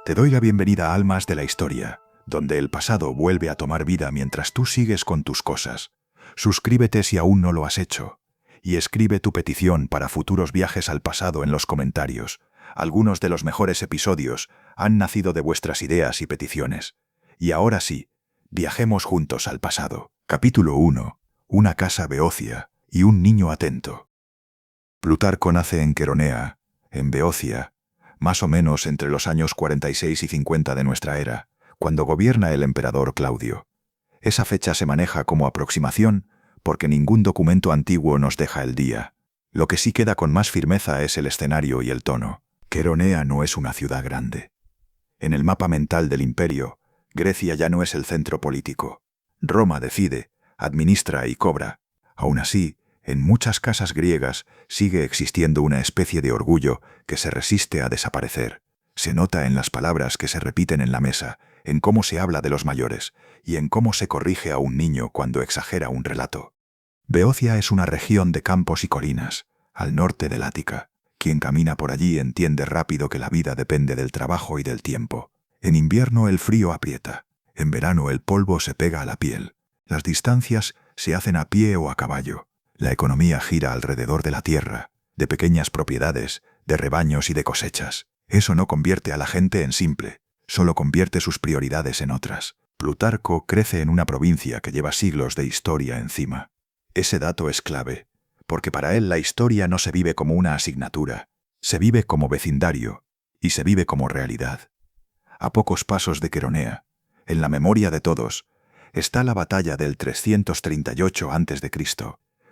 Te doy la bienvenida a Almas de la Historia, donde el pasado vuelve a tomar vida mientras tú sigues con tus cosas. Suscríbete si aún no lo has hecho, y escribe tu petición para futuros viajes al pasado en los comentarios. Algunos de los mejores episodios han nacido de vuestras ideas y peticiones. Y ahora sí, viajemos juntos al pasado. Capítulo 1. Una casa beocia y un niño atento. Plutarco nace en Queronea, en Beocia, más o menos entre los años 46 y 50 de nuestra era, cuando gobierna el emperador Claudio. Esa fecha se maneja como aproximación porque ningún documento antiguo nos deja el día. Lo que sí queda con más firmeza es el escenario y el tono. Queronea no es una ciudad grande. En el mapa mental del imperio, Grecia ya no es el centro político. Roma decide, administra y cobra. Aún así, en muchas casas griegas sigue existiendo una especie de orgullo que se resiste a desaparecer. Se nota en las palabras que se repiten en la mesa, en cómo se habla de los mayores y en cómo se corrige a un niño cuando exagera un relato. Beocia es una región de campos y colinas, al norte del Ática. Quien camina por allí entiende rápido que la vida depende del trabajo y del tiempo. En invierno el frío aprieta, en verano el polvo se pega a la piel. Las distancias se hacen a pie o a caballo. La economía gira alrededor de la tierra, de pequeñas propiedades, de rebaños y de cosechas. Eso no convierte a la gente en simple, solo convierte sus prioridades en otras. Plutarco crece en una provincia que lleva siglos de historia encima. Ese dato es clave, porque para él la historia no se vive como una asignatura, se vive como vecindario y se vive como realidad. A pocos pasos de Queronea, en la memoria de todos, está la batalla del 338 a.C.,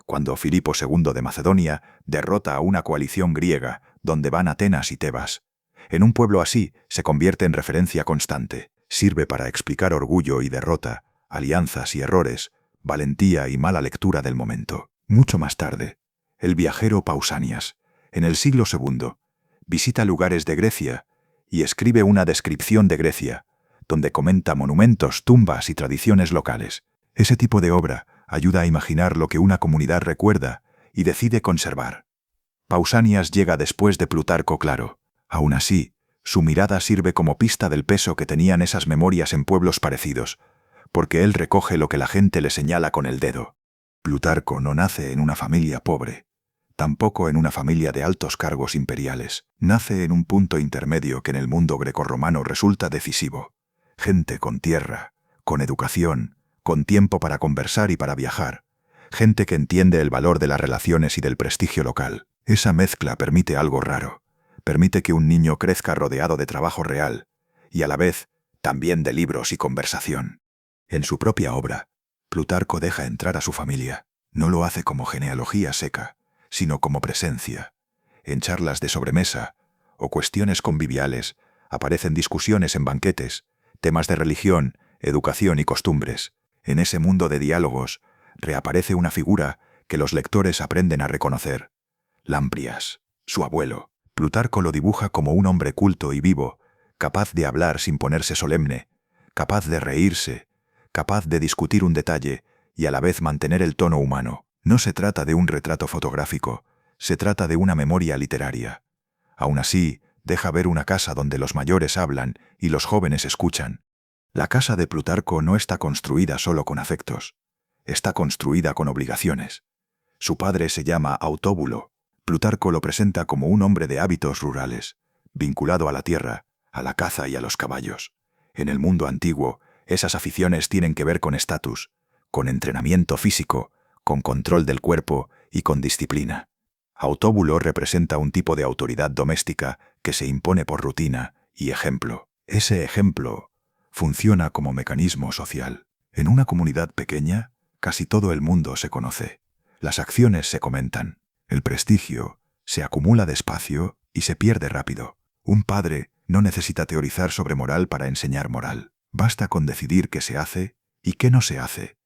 cuando Filipo II de Macedonia derrota a una coalición griega donde van Atenas y Tebas. En un pueblo así se convierte en referencia constante. Sirve para explicar orgullo y derrota, alianzas y errores, valentía y mala lectura del momento. Mucho más tarde, el viajero Pausanias, en el siglo II, visita lugares de Grecia y escribe una descripción de Grecia, donde comenta monumentos, tumbas y tradiciones locales. Ese tipo de obra ayuda a imaginar lo que una comunidad recuerda y decide conservar. Pausanias llega después de Plutarco, claro. Aún así, su mirada sirve como pista del peso que tenían esas memorias en pueblos parecidos, porque él recoge lo que la gente le señala con el dedo. Plutarco no nace en una familia pobre, tampoco en una familia de altos cargos imperiales. Nace en un punto intermedio que en el mundo grecorromano resulta decisivo. Gente con tierra, con educación, con tiempo para conversar y para viajar. Gente que entiende el valor de las relaciones y del prestigio local. Esa mezcla permite algo raro. Permite que un niño crezca rodeado de trabajo real y a la vez también de libros y conversación. En su propia obra, Plutarco deja entrar a su familia. No lo hace como genealogía seca, sino como presencia. En charlas de sobremesa o cuestiones conviviales aparecen discusiones en banquetes, temas de religión, educación y costumbres. En ese mundo de diálogos reaparece una figura que los lectores aprenden a reconocer: Lamprias, su abuelo. Plutarco lo dibuja como un hombre culto y vivo, capaz de hablar sin ponerse solemne, capaz de reírse, capaz de discutir un detalle y a la vez mantener el tono humano. No se trata de un retrato fotográfico, se trata de una memoria literaria. Aún así, deja ver una casa donde los mayores hablan y los jóvenes escuchan. La casa de Plutarco no está construida solo con afectos, está construida con obligaciones. Su padre se llama Autóbulo. Plutarco lo presenta como un hombre de hábitos rurales, vinculado a la tierra, a la caza y a los caballos. En el mundo antiguo, esas aficiones tienen que ver con estatus, con entrenamiento físico, con control del cuerpo y con disciplina. Autóbulo representa un tipo de autoridad doméstica que se impone por rutina y ejemplo. Ese ejemplo funciona como mecanismo social. En una comunidad pequeña, casi todo el mundo se conoce. Las acciones se comentan. El prestigio se acumula despacio y se pierde rápido. Un padre no necesita teorizar sobre moral para enseñar moral. Basta con decidir qué se hace y qué no se hace.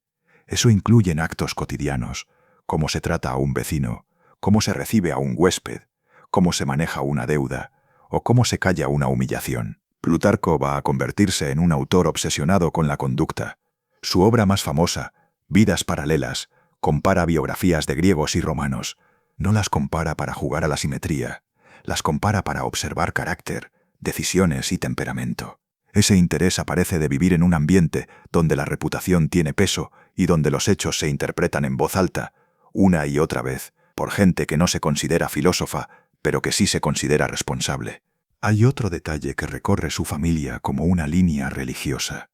Eso incluye en actos cotidianos, cómo se trata a un vecino, cómo se recibe a un huésped, cómo se maneja una deuda o cómo se calla una humillación. Plutarco va a convertirse en un autor obsesionado con la conducta. Su obra más famosa, Vidas paralelas, compara biografías de griegos y romanos. No las compara para jugar a la simetría, las compara para observar carácter, decisiones y temperamento. Ese interés aparece de vivir en un ambiente donde la reputación tiene peso y donde los hechos se interpretan en voz alta, una y otra vez, por gente que no se considera filósofa, pero que sí se considera responsable. Hay otro detalle que recorre su familia como una línea religiosa.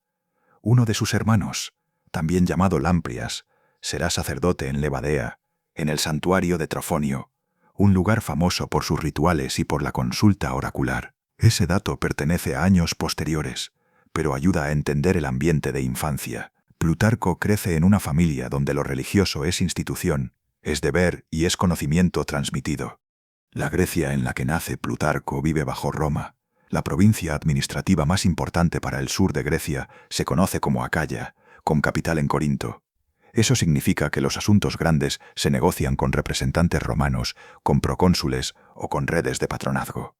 Uno de sus hermanos, también llamado Lamprias, será sacerdote en Levadea, en el santuario de Trofonio, un lugar famoso por sus rituales y por la consulta oracular. Ese dato pertenece a años posteriores, pero ayuda a entender el ambiente de infancia. Plutarco crece en una familia donde lo religioso es institución, es deber y es conocimiento transmitido. La Grecia en la que nace Plutarco vive bajo Roma. La provincia administrativa más importante para el sur de Grecia se conoce como Acaya, con capital en Corinto. Eso significa que los asuntos grandes se negocian con representantes romanos, con procónsules o con redes de patronazgo.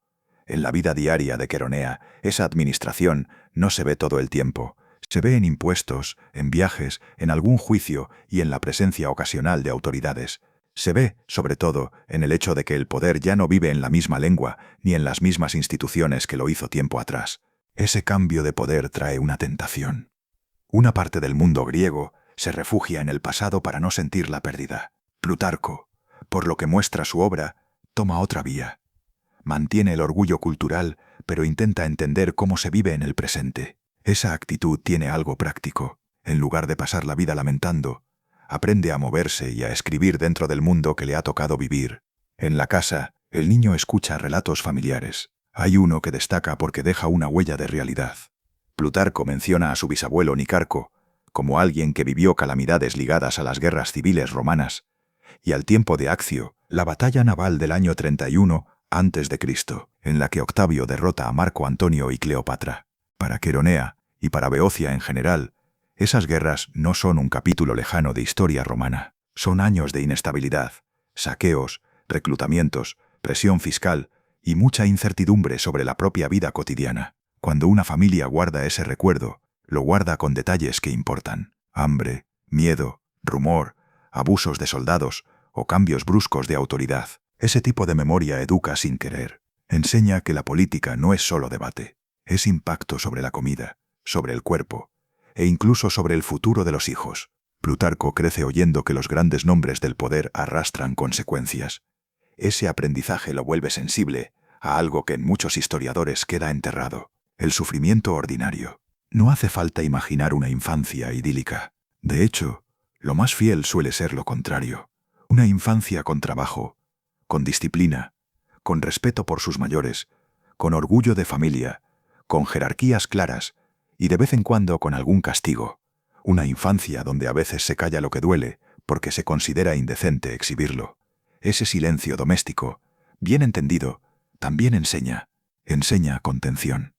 En la vida diaria de Queronea, esa administración no se ve todo el tiempo. Se ve en impuestos, en viajes, en algún juicio y en la presencia ocasional de autoridades. Se ve, sobre todo, en el hecho de que el poder ya no vive en la misma lengua ni en las mismas instituciones que lo hizo tiempo atrás. Ese cambio de poder trae una tentación. Una parte del mundo griego se refugia en el pasado para no sentir la pérdida. Plutarco, por lo que muestra su obra, toma otra vía. Mantiene el orgullo cultural, pero intenta entender cómo se vive en el presente. Esa actitud tiene algo práctico. En lugar de pasar la vida lamentando, aprende a moverse y a escribir dentro del mundo que le ha tocado vivir. En la casa, el niño escucha relatos familiares. Hay uno que destaca porque deja una huella de realidad. Plutarco menciona a su bisabuelo Nicarco como alguien que vivió calamidades ligadas a las guerras civiles romanas, y al tiempo de Accio, la batalla naval del año 31 a.C., en la que Octavio derrota a Marco Antonio y Cleopatra. Para Queronea, y para Beocia en general, esas guerras no son un capítulo lejano de historia romana. Son años de inestabilidad, saqueos, reclutamientos, presión fiscal y mucha incertidumbre sobre la propia vida cotidiana. Cuando una familia guarda ese recuerdo, lo guarda con detalles que importan: hambre, miedo, rumor, abusos de soldados o cambios bruscos de autoridad. Ese tipo de memoria educa sin querer. Enseña que la política no es solo debate, es impacto sobre la comida, sobre el cuerpo, e incluso sobre el futuro de los hijos. Plutarco crece oyendo que los grandes nombres del poder arrastran consecuencias. Ese aprendizaje lo vuelve sensible a algo que en muchos historiadores queda enterrado: el sufrimiento ordinario. No hace falta imaginar una infancia idílica. De hecho, lo más fiel suele ser lo contrario. Una infancia con trabajo, con disciplina, con respeto por sus mayores, con orgullo de familia, con jerarquías claras y de vez en cuando con algún castigo. Una infancia donde a veces se calla lo que duele porque se considera indecente exhibirlo. Ese silencio doméstico, bien entendido, también enseña contención.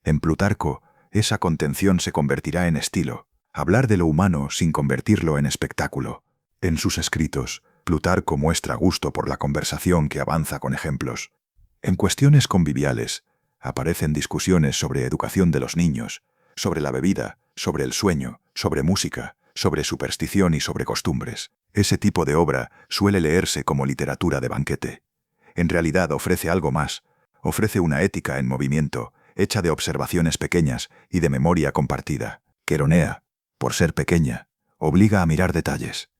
En Plutarco, esa contención se convertirá en estilo, hablar de lo humano sin convertirlo en espectáculo. En sus escritos, Plutarco muestra gusto por la conversación que avanza con ejemplos. En cuestiones conviviales, aparecen discusiones sobre educación de los niños, sobre la bebida, sobre el sueño, sobre música, sobre superstición y sobre costumbres. Ese tipo de obra suele leerse como literatura de banquete. En realidad ofrece algo más, ofrece una ética en movimiento, hecha de observaciones pequeñas y de memoria compartida. Queronea, por ser pequeña, obliga a mirar detalles.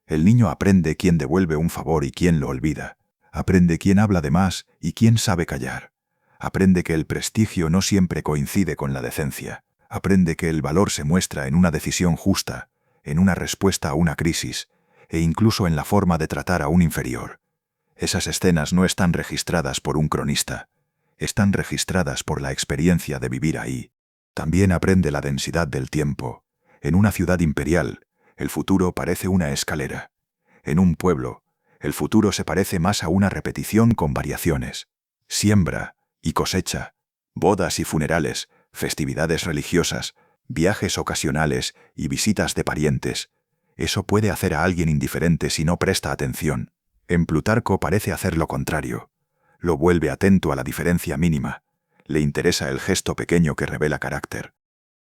El niño aprende quién devuelve un favor y quién lo olvida. Aprende quién habla de más y quién sabe callar. Aprende que el prestigio no siempre coincide con la decencia. Aprende que el valor se muestra en una decisión justa, en una respuesta a una crisis, e incluso en la forma de tratar a un inferior. Esas escenas no están registradas por un cronista. Están registradas por la experiencia de vivir ahí. También aprende la densidad del tiempo. En una ciudad imperial, el futuro parece una escalera. En un pueblo, el futuro se parece más a una repetición con variaciones. Siembra y cosecha, bodas y funerales, festividades religiosas, viajes ocasionales y visitas de parientes. Eso puede hacer a alguien indiferente si no presta atención. En Plutarco parece hacer lo contrario. Lo vuelve atento a la diferencia mínima. Le interesa el gesto pequeño que revela carácter.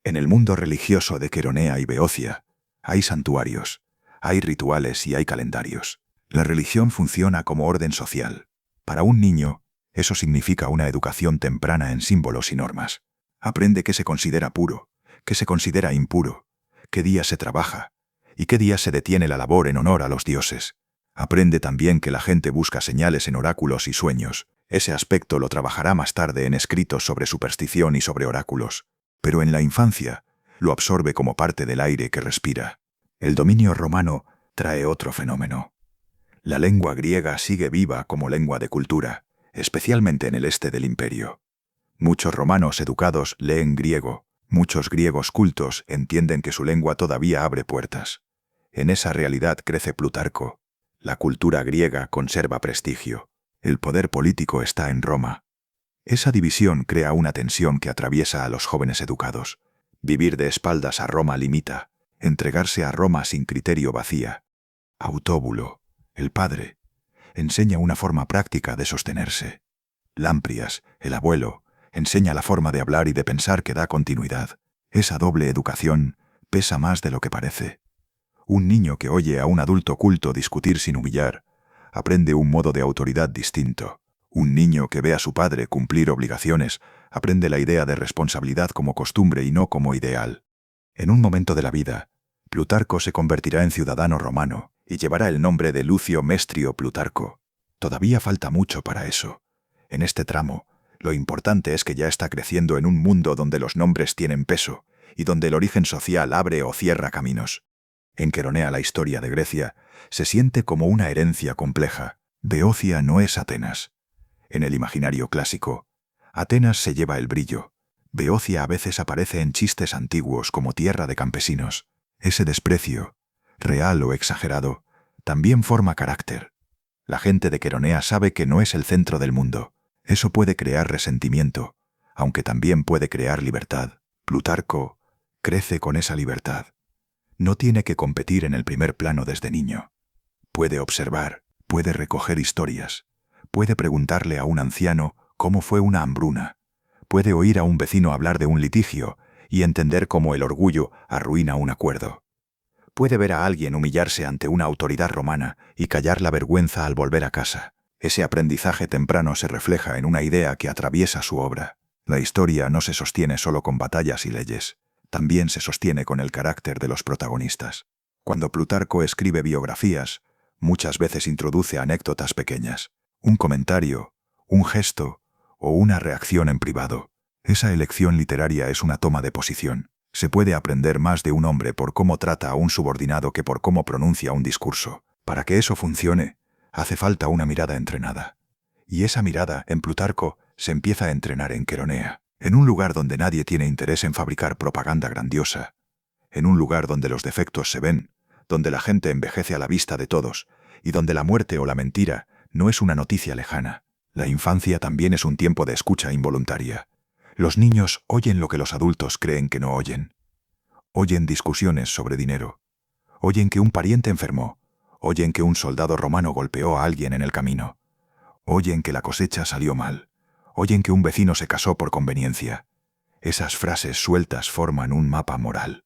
En el mundo religioso de Queronea y Beocia, hay santuarios, hay rituales y hay calendarios. La religión funciona como orden social. Para un niño, Eso significa una educación temprana en símbolos y normas. Aprende qué se considera puro, qué se considera impuro, qué día se trabaja y qué día se detiene la labor en honor a los dioses. Aprende también que la gente busca señales en oráculos y sueños. Ese aspecto lo trabajará más tarde en escritos sobre superstición y sobre oráculos. Pero en la infancia, lo absorbe como parte del aire que respira. El dominio romano trae otro fenómeno. La lengua griega sigue viva como lengua de cultura, especialmente en el este del imperio. Muchos romanos educados leen griego, muchos griegos cultos entienden que su lengua todavía abre puertas. En esa realidad crece Plutarco. La cultura griega conserva prestigio. El poder político está en Roma. Esa división crea una tensión que atraviesa a los jóvenes educados. Vivir de espaldas a Roma limita. Entregarse a Roma sin criterio vacía. Autóbulo, el padre, enseña una forma práctica de sostenerse. Lamprias, el abuelo, enseña la forma de hablar y de pensar que da continuidad. Esa doble educación pesa más de lo que parece. Un niño que oye a un adulto culto discutir sin humillar, aprende un modo de autoridad distinto. Un niño que ve a su padre cumplir obligaciones, aprende la idea de responsabilidad como costumbre y no como ideal. En un momento de la vida, Plutarco se convertirá en ciudadano romano y llevará el nombre de Lucio Mestrio Plutarco. Todavía falta mucho para eso. En este tramo, lo importante es que ya está creciendo en un mundo donde los nombres tienen peso y donde el origen social abre o cierra caminos. En Queronea la historia de Grecia se siente como una herencia compleja. Beocia no es Atenas. En el imaginario clásico, Atenas se lleva el brillo. Beocia a veces aparece en chistes antiguos como tierra de campesinos. Ese desprecio, real o exagerado, también forma carácter. La gente de Queronea sabe que no es el centro del mundo. Eso puede crear resentimiento, aunque también puede crear libertad. Plutarco crece con esa libertad. No tiene que competir en el primer plano desde niño. Puede observar, puede recoger historias, puede preguntarle a un anciano cómo fue una hambruna, puede oír a un vecino hablar de un litigio y entender cómo el orgullo arruina un acuerdo. Puede ver a alguien humillarse ante una autoridad romana y callar la vergüenza al volver a casa. Ese aprendizaje temprano se refleja en una idea que atraviesa su obra. La historia no se sostiene solo con batallas y leyes, también se sostiene con el carácter de los protagonistas. Cuando Plutarco escribe biografías, muchas veces introduce anécdotas pequeñas, un comentario, un gesto o una reacción en privado. Esa elección literaria es una toma de posición. Se puede aprender más de un hombre por cómo trata a un subordinado que por cómo pronuncia un discurso. Para que eso funcione, hace falta una mirada entrenada. Y esa mirada, en Plutarco, se empieza a entrenar en Queronea, en un lugar donde nadie tiene interés en fabricar propaganda grandiosa, en un lugar donde los defectos se ven, donde la gente envejece a la vista de todos, y donde la muerte o la mentira no es una noticia lejana. La infancia también es un tiempo de escucha involuntaria. Los niños oyen lo que los adultos creen que no oyen. Oyen discusiones sobre dinero. Oyen que un pariente enfermó. Oyen que un soldado romano golpeó a alguien en el camino. Oyen que la cosecha salió mal. Oyen que un vecino se casó por conveniencia. Esas frases sueltas forman un mapa moral.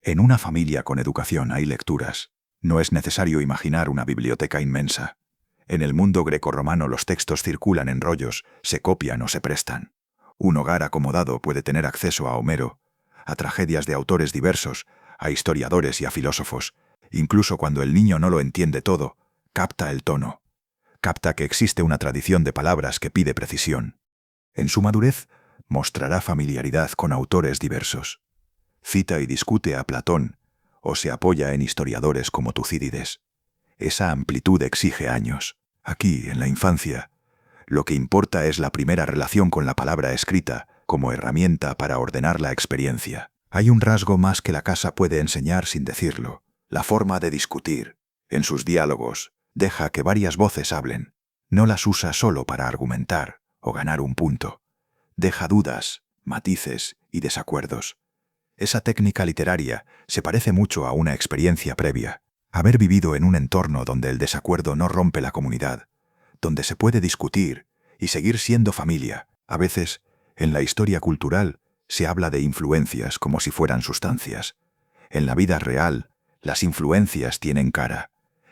En una familia con educación hay lecturas. No es necesario imaginar una biblioteca inmensa. En el mundo grecorromano los textos circulan en rollos, se copian o se prestan. Un hogar acomodado puede tener acceso a Homero, a tragedias de autores diversos, a historiadores y a filósofos. Incluso cuando el niño no lo entiende todo, capta el tono. Capta que existe una tradición de palabras que pide precisión. En su madurez, mostrará familiaridad con autores diversos. Cita y discute a Platón, o se apoya en historiadores como Tucídides. Esa amplitud exige años. Aquí, en la infancia, lo que importa es la primera relación con la palabra escrita como herramienta para ordenar la experiencia. Hay un rasgo más que la casa puede enseñar sin decirlo: la forma de discutir. En sus diálogos, deja que varias voces hablen. No las usa solo para argumentar o ganar un punto. Deja dudas, matices y desacuerdos. Esa técnica literaria se parece mucho a una experiencia previa. Haber vivido en un entorno donde el desacuerdo no rompe la comunidad, donde se puede discutir y seguir siendo familia. A veces, en la historia cultural, se habla de influencias como si fueran sustancias. En la vida real, las influencias tienen cara,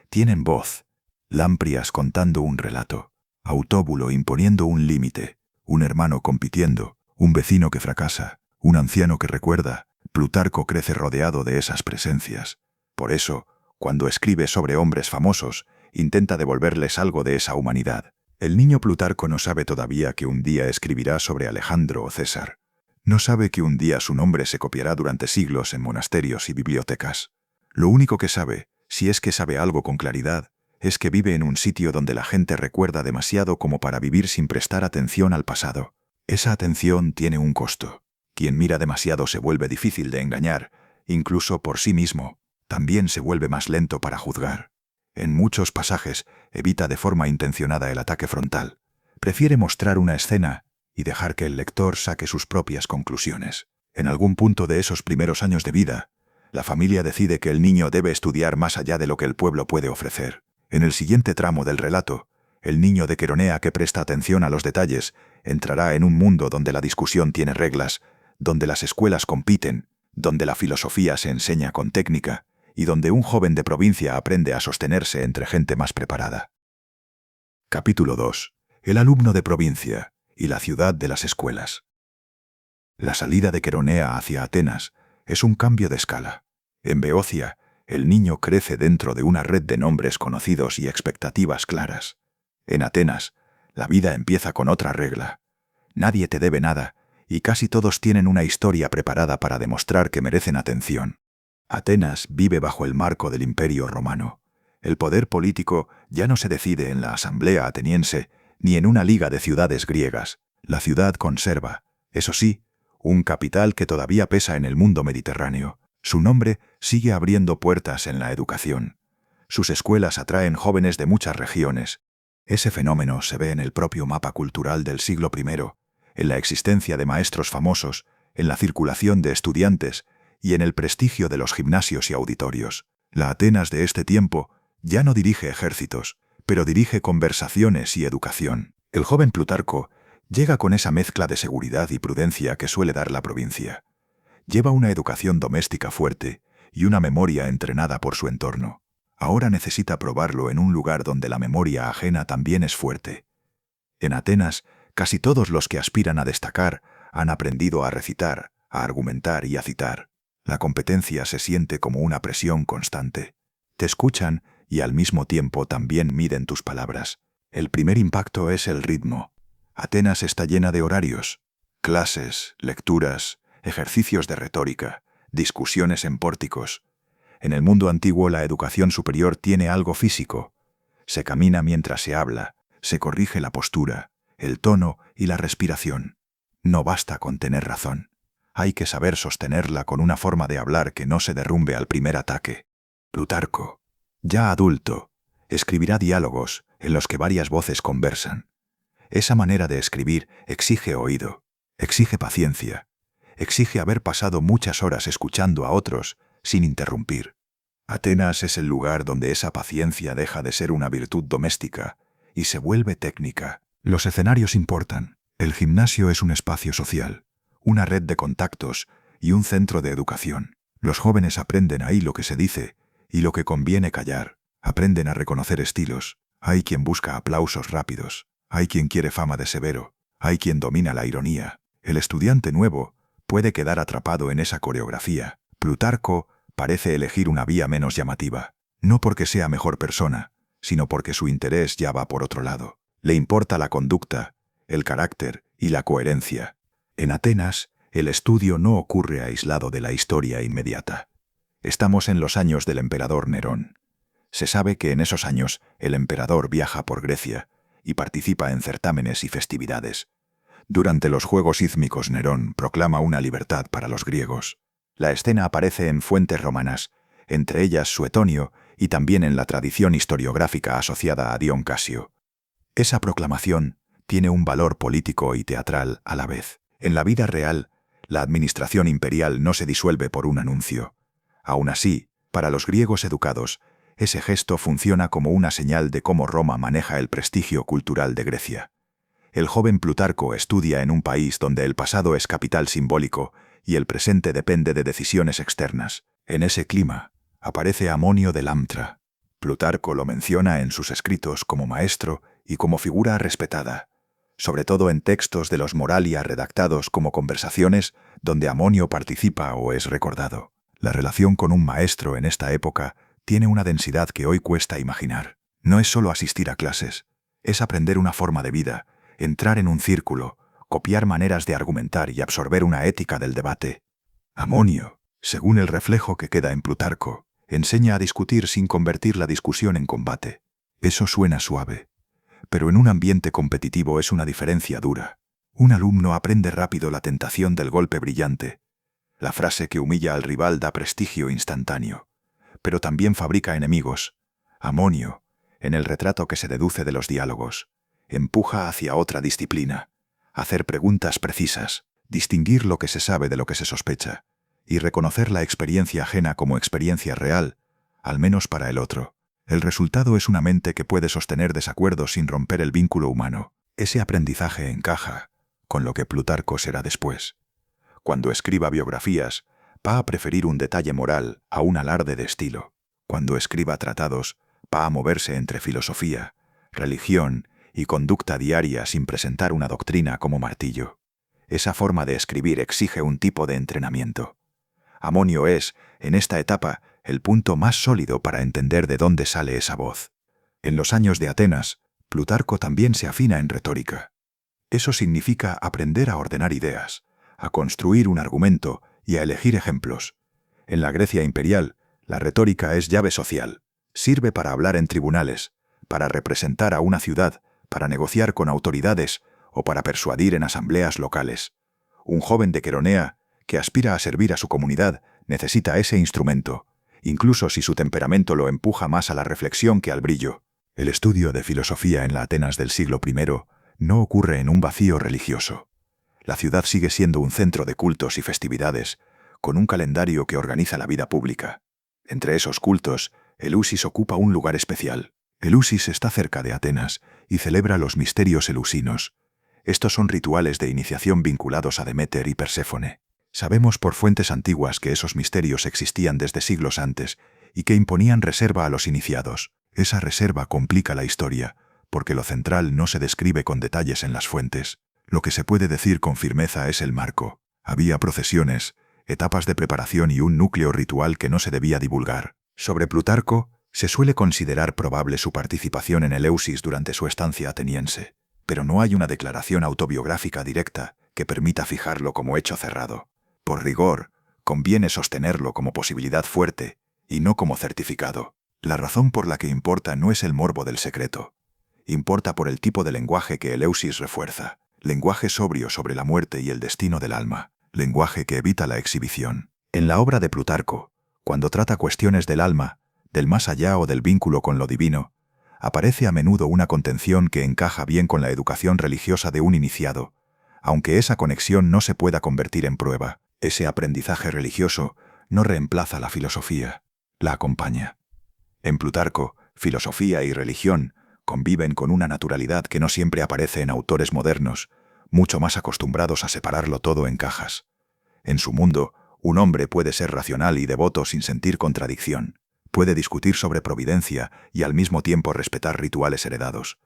tienen voz. Lamprias contando un relato. Autóbulo imponiendo un límite, un hermano compitiendo, un vecino que fracasa, un anciano que recuerda. Plutarco crece rodeado de esas presencias. Por eso, cuando escribe sobre hombres famosos, intenta devolverles algo de esa humanidad. El niño Plutarco no sabe todavía que un día escribirá sobre Alejandro o César. No sabe que un día su nombre se copiará durante siglos en monasterios y bibliotecas. Lo único que sabe, si es que sabe algo con claridad, es que vive en un sitio donde la gente recuerda demasiado como para vivir sin prestar atención al pasado. Esa atención tiene un costo. Quien mira demasiado se vuelve difícil de engañar, incluso por sí mismo. También se vuelve más lento para juzgar. En muchos pasajes evita de forma intencionada el ataque frontal. Prefiere mostrar una escena y dejar que el lector saque sus propias conclusiones. En algún punto de esos primeros años de vida, la familia decide que el niño debe estudiar más allá de lo que el pueblo puede ofrecer. En el siguiente tramo del relato, el niño de Queronea que presta atención a los detalles entrará en un mundo donde la discusión tiene reglas, donde las escuelas compiten, donde la filosofía se enseña con técnica y donde un joven de provincia aprende a sostenerse entre gente más preparada. Capítulo 2. El alumno de provincia y la ciudad de las escuelas. La salida de Queronea hacia Atenas es un cambio de escala. En Beocia, el niño crece dentro de una red de nombres conocidos y expectativas claras. En Atenas, la vida empieza con otra regla. Nadie te debe nada, y casi todos tienen una historia preparada para demostrar que merecen atención. Atenas vive bajo el marco del Imperio Romano. El poder político ya no se decide en la Asamblea ateniense ni en una liga de ciudades griegas. La ciudad conserva, eso sí, un capital que todavía pesa en el mundo mediterráneo. Su nombre sigue abriendo puertas en la educación. Sus escuelas atraen jóvenes de muchas regiones. Ese fenómeno se ve en el propio mapa cultural del siglo I, en la existencia de maestros famosos, en la circulación de estudiantes y en el prestigio de los gimnasios y auditorios. La Atenas de este tiempo ya no dirige ejércitos, pero dirige conversaciones y educación. El joven Plutarco llega con esa mezcla de seguridad y prudencia que suele dar la provincia. Lleva una educación doméstica fuerte y una memoria entrenada por su entorno. Ahora necesita probarlo en un lugar donde la memoria ajena también es fuerte. En Atenas, casi todos los que aspiran a destacar han aprendido a recitar, a argumentar y a citar. La competencia se siente como una presión constante. Te escuchan y al mismo tiempo también miden tus palabras. El primer impacto es el ritmo. Atenas está llena de horarios, clases, lecturas, ejercicios de retórica, discusiones en pórticos. En el mundo antiguo la educación superior tiene algo físico. Se camina mientras se habla, se corrige la postura, el tono y la respiración. No basta con tener razón. Hay que saber sostenerla con una forma de hablar que no se derrumbe al primer ataque. Plutarco, ya adulto, escribirá diálogos en los que varias voces conversan. Esa manera de escribir exige oído, exige paciencia, exige haber pasado muchas horas escuchando a otros sin interrumpir. Atenas es el lugar donde esa paciencia deja de ser una virtud doméstica y se vuelve técnica. Los escenarios importan. El gimnasio es un espacio social, una red de contactos y un centro de educación. Los jóvenes aprenden ahí lo que se dice y lo que conviene callar. Aprenden a reconocer estilos. Hay quien busca aplausos rápidos. Hay quien quiere fama de severo. Hay quien domina la ironía. El estudiante nuevo puede quedar atrapado en esa coreografía. Plutarco parece elegir una vía menos llamativa, no porque sea mejor persona, sino porque su interés ya va por otro lado. Le importa la conducta, el carácter y la coherencia. En Atenas, el estudio no ocurre aislado de la historia inmediata. Estamos en los años del emperador Nerón. Se sabe que en esos años el emperador viaja por Grecia y participa en certámenes y festividades. Durante los Juegos Ízmicos Nerón proclama una libertad para los griegos. La escena aparece en fuentes romanas, entre ellas Suetonio y también en la tradición historiográfica asociada a Dion Casio. Esa proclamación tiene un valor político y teatral a la vez. En la vida real, la administración imperial no se disuelve por un anuncio. Aún así, para los griegos educados, ese gesto funciona como una señal de cómo Roma maneja el prestigio cultural de Grecia. El joven Plutarco estudia en un país donde el pasado es capital simbólico y el presente depende de decisiones externas. En ese clima, aparece Amonio de Lamtra. Plutarco lo menciona en sus escritos como maestro y como figura respetada, sobre todo en textos de los Moralia redactados como conversaciones donde Amonio participa o es recordado. La relación con un maestro en esta época tiene una densidad que hoy cuesta imaginar. No es solo asistir a clases, es aprender una forma de vida, entrar en un círculo, copiar maneras de argumentar y absorber una ética del debate. Amonio, según el reflejo que queda en Plutarco, enseña a discutir sin convertir la discusión en combate. Eso suena suave, pero en un ambiente competitivo es una diferencia dura. Un alumno aprende rápido la tentación del golpe brillante. La frase que humilla al rival da prestigio instantáneo, pero también fabrica enemigos. Amonio, en el retrato que se deduce de los diálogos, empuja hacia otra disciplina, hacer preguntas precisas, distinguir lo que se sabe de lo que se sospecha, y reconocer la experiencia ajena como experiencia real, al menos para el otro. El resultado es una mente que puede sostener desacuerdos sin romper el vínculo humano. Ese aprendizaje encaja con lo que Plutarco será después. Cuando escriba biografías, va a preferir un detalle moral a un alarde de estilo. Cuando escriba tratados, va a moverse entre filosofía, religión y conducta diaria sin presentar una doctrina como martillo. Esa forma de escribir exige un tipo de entrenamiento. Amonio es, en esta etapa, el punto más sólido para entender de dónde sale esa voz. En los años de Atenas, Plutarco también se afina en retórica. Eso significa aprender a ordenar ideas, a construir un argumento y a elegir ejemplos. En la Grecia imperial, la retórica es llave social. Sirve para hablar en tribunales, para representar a una ciudad, para negociar con autoridades o para persuadir en asambleas locales. Un joven de Queronea, que aspira a servir a su comunidad, necesita ese instrumento, incluso si su temperamento lo empuja más a la reflexión que al brillo. El estudio de filosofía en la Atenas del siglo I no ocurre en un vacío religioso. La ciudad sigue siendo un centro de cultos y festividades, con un calendario que organiza la vida pública. Entre esos cultos, Eleusis ocupa un lugar especial. Eleusis está cerca de Atenas y celebra los misterios eleusinos. Estos son rituales de iniciación vinculados a Deméter y Perséfone. Sabemos por fuentes antiguas que esos misterios existían desde siglos antes y que imponían reserva a los iniciados. Esa reserva complica la historia, porque lo central no se describe con detalles en las fuentes. Lo que se puede decir con firmeza es el marco. Había procesiones, etapas de preparación y un núcleo ritual que no se debía divulgar. Sobre Plutarco, se suele considerar probable su participación en Eleusis durante su estancia ateniense, pero no hay una declaración autobiográfica directa que permita fijarlo como hecho cerrado. Por rigor, conviene sostenerlo como posibilidad fuerte y no como certificado. La razón por la que importa no es el morbo del secreto. Importa por el tipo de lenguaje que Eleusis refuerza. Lenguaje sobrio sobre la muerte y el destino del alma. Lenguaje que evita la exhibición. En la obra de Plutarco, cuando trata cuestiones del alma, del más allá o del vínculo con lo divino, aparece a menudo una contención que encaja bien con la educación religiosa de un iniciado, aunque esa conexión no se pueda convertir en prueba. Ese aprendizaje religioso no reemplaza la filosofía, la acompaña. En Plutarco, filosofía y religión conviven con una naturalidad que no siempre aparece en autores modernos, mucho más acostumbrados a separarlo todo en cajas. En su mundo, un hombre puede ser racional y devoto sin sentir contradicción. Puede discutir sobre providencia y al mismo tiempo respetar rituales heredados.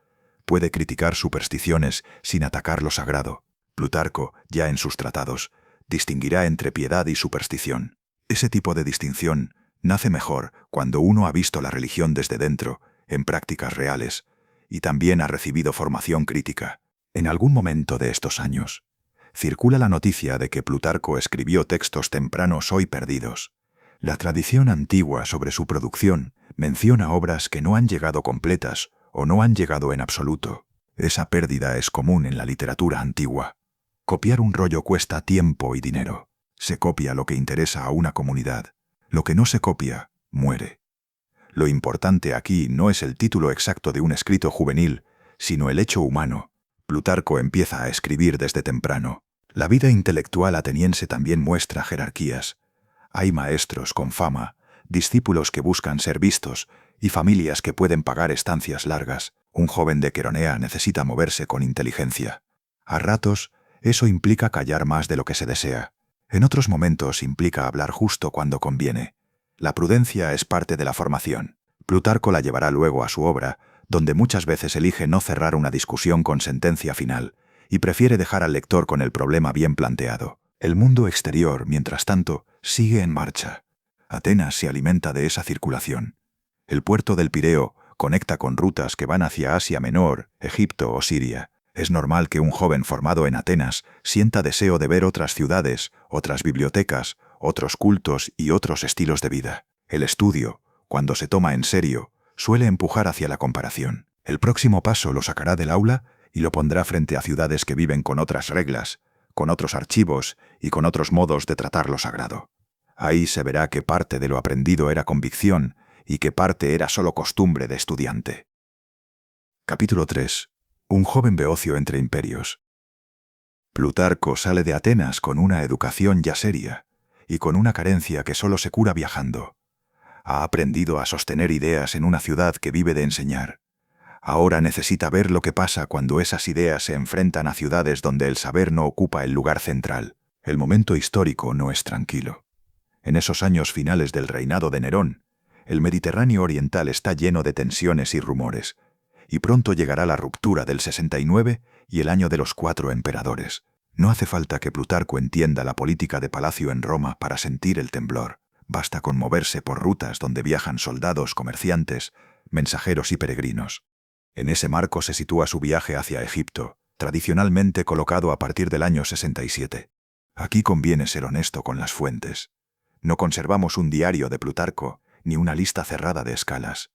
Puede criticar supersticiones sin atacar lo sagrado. Plutarco, ya en sus tratados, distinguirá entre piedad y superstición. Ese tipo de distinción nace mejor cuando uno ha visto la religión desde dentro, en prácticas reales, y también ha recibido formación crítica. En algún momento de estos años, circula la noticia de que Plutarco escribió textos tempranos hoy perdidos. La tradición antigua sobre su producción menciona obras que no han llegado completas o no han llegado en absoluto. Esa pérdida es común en la literatura antigua. Copiar un rollo cuesta tiempo y dinero. Se copia lo que interesa a una comunidad. Lo que no se copia, muere. Lo importante aquí no es el título exacto de un escrito juvenil, sino el hecho humano. Plutarco empieza a escribir desde temprano. La vida intelectual ateniense también muestra jerarquías. Hay maestros con fama, discípulos que buscan ser vistos y familias que pueden pagar estancias largas. Un joven de Queronea necesita moverse con inteligencia. A ratos, eso implica callar más de lo que se desea. En otros momentos implica hablar justo cuando conviene. La prudencia es parte de la formación. Plutarco la llevará luego a su obra, donde muchas veces elige no cerrar una discusión con sentencia final y prefiere dejar al lector con el problema bien planteado. El mundo exterior, mientras tanto, sigue en marcha. Atenas se alimenta de esa circulación. El puerto del Pireo conecta con rutas que van hacia Asia Menor, Egipto o Siria. Es normal que un joven formado en Atenas sienta deseo de ver otras ciudades, otras bibliotecas, otros cultos y otros estilos de vida. El estudio, cuando se toma en serio, suele empujar hacia la comparación. El próximo paso lo sacará del aula y lo pondrá frente a ciudades que viven con otras reglas, con otros archivos y con otros modos de tratar lo sagrado. Ahí se verá que parte de lo aprendido era convicción y que parte era solo costumbre de estudiante. Capítulo 3. Un joven beocio entre imperios. Plutarco sale de Atenas con una educación ya seria y con una carencia que solo se cura viajando. Ha aprendido a sostener ideas en una ciudad que vive de enseñar. Ahora necesita ver lo que pasa cuando esas ideas se enfrentan a ciudades donde el saber no ocupa el lugar central. El momento histórico no es tranquilo. En esos años finales del reinado de Nerón, el Mediterráneo oriental está lleno de tensiones y rumores, y pronto llegará la ruptura del 69 y el año de los 4 emperadores. No hace falta que Plutarco entienda la política de palacio en Roma para sentir el temblor. Basta con moverse por rutas donde viajan soldados, comerciantes, mensajeros y peregrinos. En ese marco se sitúa su viaje hacia Egipto, tradicionalmente colocado a partir del año 67. Aquí conviene ser honesto con las fuentes. No conservamos un diario de Plutarco, ni una lista cerrada de escalas.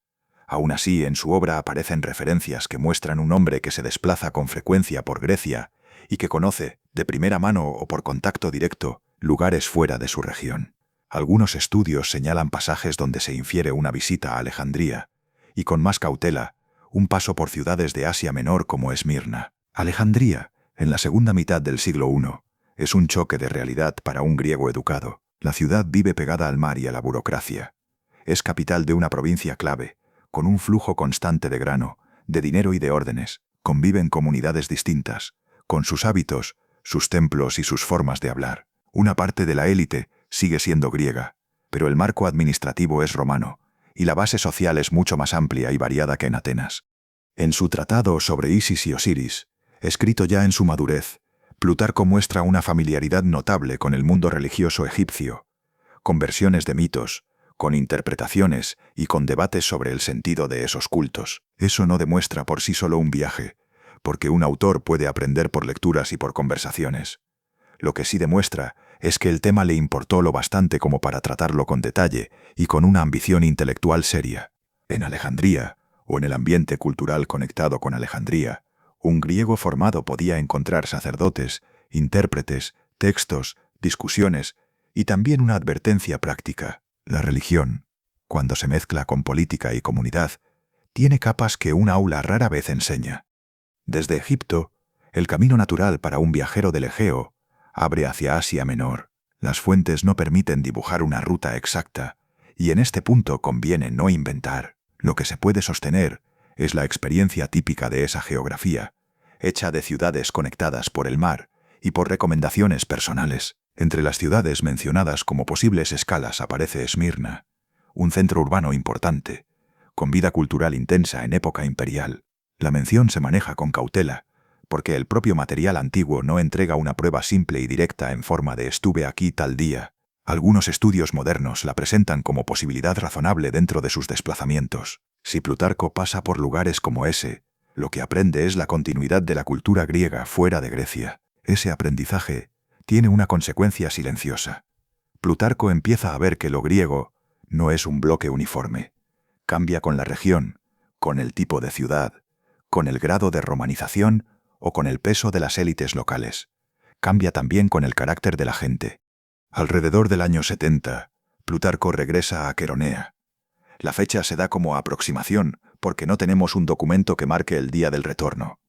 Aún así, en su obra aparecen referencias que muestran un hombre que se desplaza con frecuencia por Grecia y que conoce, de primera mano o por contacto directo, lugares fuera de su región. Algunos estudios señalan pasajes donde se infiere una visita a Alejandría, y con más cautela, un paso por ciudades de Asia Menor como Esmirna. Alejandría, en la segunda mitad del siglo I, es un choque de realidad para un griego educado. La ciudad vive pegada al mar y a la burocracia. Es capital de una provincia clave, con un flujo constante de grano, de dinero y de órdenes. Conviven comunidades distintas, con sus hábitos, sus templos y sus formas de hablar. Una parte de la élite sigue siendo griega, pero el marco administrativo es romano, y la base social es mucho más amplia y variada que en Atenas. En su tratado sobre Isis y Osiris, escrito ya en su madurez, Plutarco muestra una familiaridad notable con el mundo religioso egipcio, con versiones de mitos, con interpretaciones y con debates sobre el sentido de esos cultos. Eso no demuestra por sí solo un viaje, porque un autor puede aprender por lecturas y por conversaciones. Lo que sí demuestra es que el tema le importó lo bastante como para tratarlo con detalle y con una ambición intelectual seria. En Alejandría, o en el ambiente cultural conectado con Alejandría, un griego formado podía encontrar sacerdotes, intérpretes, textos, discusiones y también una advertencia práctica. La religión, cuando se mezcla con política y comunidad, tiene capas que un aula rara vez enseña. Desde Egipto, el camino natural para un viajero del Egeo abre hacia Asia Menor. Las fuentes no permiten dibujar una ruta exacta, y en este punto conviene no inventar. Lo que se puede sostener es la experiencia típica de esa geografía, hecha de ciudades conectadas por el mar y por recomendaciones personales. Entre las ciudades mencionadas como posibles escalas aparece Esmirna, un centro urbano importante, con vida cultural intensa en época imperial. La mención se maneja con cautela, porque el propio material antiguo no entrega una prueba simple y directa en forma de estuve aquí tal día. Algunos estudios modernos la presentan como posibilidad razonable dentro de sus desplazamientos. Si Plutarco pasa por lugares como ese, lo que aprende es la continuidad de la cultura griega fuera de Grecia. Ese aprendizaje tiene una consecuencia silenciosa. Plutarco empieza a ver que lo griego no es un bloque uniforme. Cambia con la región, con el tipo de ciudad, con el grado de romanización o con el peso de las élites locales. Cambia también con el carácter de la gente. Alrededor del año 70, Plutarco regresa a Queronea. La fecha se da como aproximación porque no tenemos un documento que marque el día del retorno.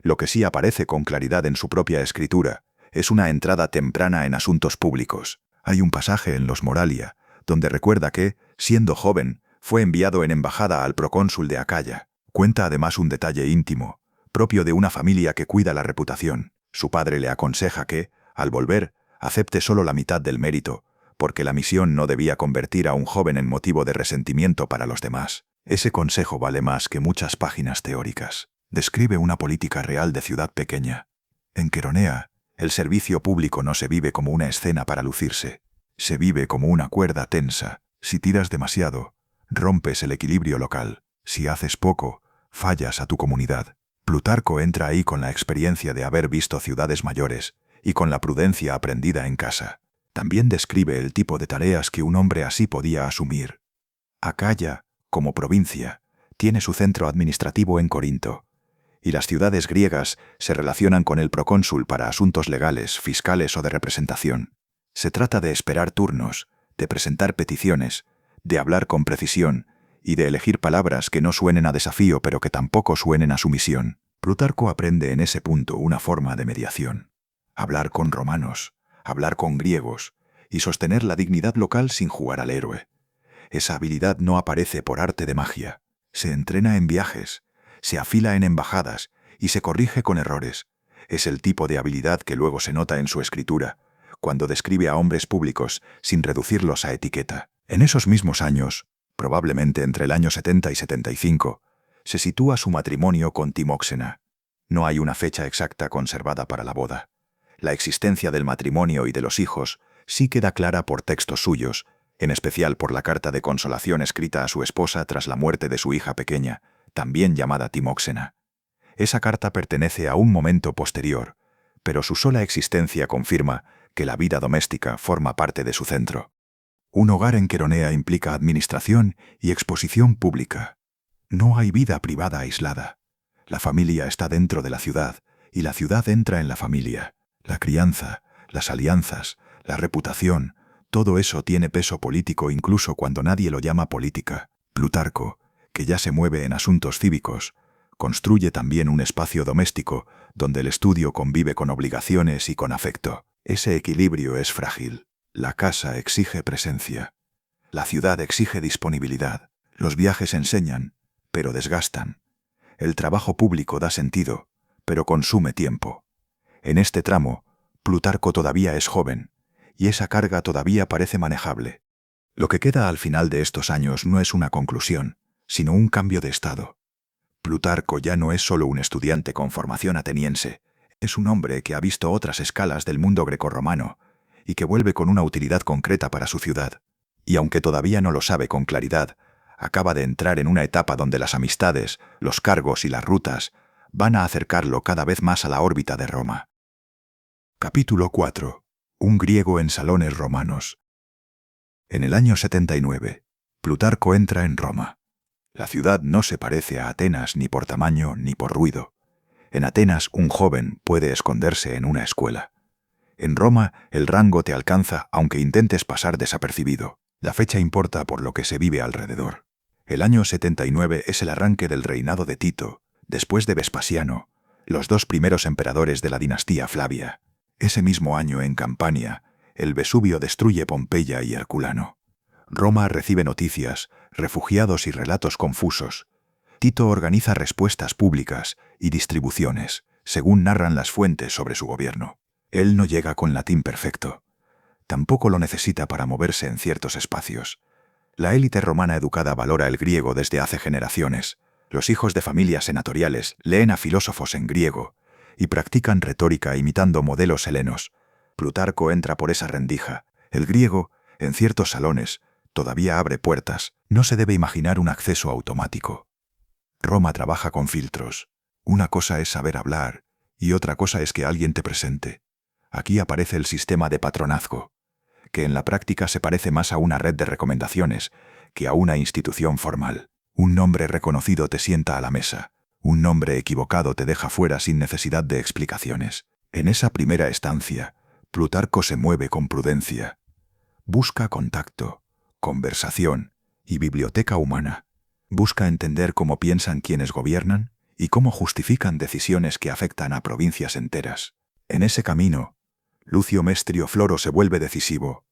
Lo que sí aparece con claridad en su propia escritura es una entrada temprana en asuntos públicos. Hay un pasaje en los Moralia donde recuerda que, siendo joven, fue enviado en embajada al procónsul de Acaya. Cuenta además un detalle íntimo, propio de una familia que cuida la reputación. Su padre le aconseja que, al volver, acepte solo la mitad del mérito, porque la misión no debía convertir a un joven en motivo de resentimiento para los demás. Ese consejo vale más que muchas páginas teóricas. Describe una política real de ciudad pequeña. En Queronea, el servicio público no se vive como una escena para lucirse. Se vive como una cuerda tensa. Si tiras demasiado, rompes el equilibrio local. Si haces poco, fallas a tu comunidad. Plutarco entra ahí con la experiencia de haber visto ciudades mayores y con la prudencia aprendida en casa. También describe el tipo de tareas que un hombre así podía asumir. Acaya, como provincia, tiene su centro administrativo en Corinto, y las ciudades griegas se relacionan con el procónsul para asuntos legales, fiscales o de representación. Se trata de esperar turnos, de presentar peticiones, de hablar con precisión y de elegir palabras que no suenen a desafío pero que tampoco suenen a sumisión. Plutarco aprende en ese punto una forma de mediación. Hablar con romanos, hablar con griegos y sostener la dignidad local sin jugar al héroe. Esa habilidad no aparece por arte de magia. Se entrena en viajes, se afila en embajadas y se corrige con errores. Es el tipo de habilidad que luego se nota en su escritura, cuando describe a hombres públicos sin reducirlos a etiqueta. En esos mismos años, probablemente entre el año 70 y 75, se sitúa su matrimonio con Timóxena. No hay una fecha exacta conservada para la boda. La existencia del matrimonio y de los hijos sí queda clara por textos suyos, en especial por la carta de consolación escrita a su esposa tras la muerte de su hija pequeña, también llamada Timóxena. Esa carta pertenece a un momento posterior, pero su sola existencia confirma que la vida doméstica forma parte de su centro. Un hogar en Queronea implica administración y exposición pública. No hay vida privada aislada. La familia está dentro de la ciudad y la ciudad entra en la familia. La crianza, las alianzas, la reputación, todo eso tiene peso político incluso cuando nadie lo llama política. Plutarco, que ya se mueve en asuntos cívicos, construye también un espacio doméstico donde el estudio convive con obligaciones y con afecto. Ese equilibrio es frágil. La casa exige presencia. La ciudad exige disponibilidad. Los viajes enseñan, pero desgastan. El trabajo público da sentido, pero consume tiempo. En este tramo, Plutarco todavía es joven, y esa carga todavía parece manejable. Lo que queda al final de estos años no es una conclusión, sino un cambio de estado. Plutarco ya no es solo un estudiante con formación ateniense, es un hombre que ha visto otras escalas del mundo grecorromano y que vuelve con una utilidad concreta para su ciudad. Y aunque todavía no lo sabe con claridad, acaba de entrar en una etapa donde las amistades, los cargos y las rutas van a acercarlo cada vez más a la órbita de Roma. Capítulo 4. Un griego en salones romanos. En el año 79, Plutarco entra en Roma. La ciudad no se parece a Atenas ni por tamaño ni por ruido. En Atenas un joven puede esconderse en una escuela. En Roma el rango te alcanza aunque intentes pasar desapercibido. La fecha importa por lo que se vive alrededor. El año 79 es el arranque del reinado de Tito, después de Vespasiano, los dos primeros emperadores de la dinastía Flavia. Ese mismo año en Campania, el Vesubio destruye Pompeya y Herculano. Roma recibe noticias, refugiados y relatos confusos. Tito organiza respuestas públicas y distribuciones, según narran las fuentes sobre su gobierno. Él no llega con latín perfecto. Tampoco lo necesita para moverse en ciertos espacios. La élite romana educada valora el griego desde hace generaciones. Los hijos de familias senatoriales leen a filósofos en griego y practican retórica imitando modelos helenos. Plutarco entra por esa rendija. El griego, en ciertos salones, todavía abre puertas. No se debe imaginar un acceso automático. Roma trabaja con filtros. Una cosa es saber hablar y otra cosa es que alguien te presente. Aquí aparece el sistema de patronazgo, que en la práctica se parece más a una red de recomendaciones que a una institución formal. Un nombre reconocido te sienta a la mesa. Un nombre equivocado te deja fuera sin necesidad de explicaciones. En esa primera estancia, Plutarco se mueve con prudencia. Busca contacto, conversación y biblioteca humana. Busca entender cómo piensan quienes gobiernan y cómo justifican decisiones que afectan a provincias enteras. En ese camino, Lucio Mestrio Floro se vuelve decisivo.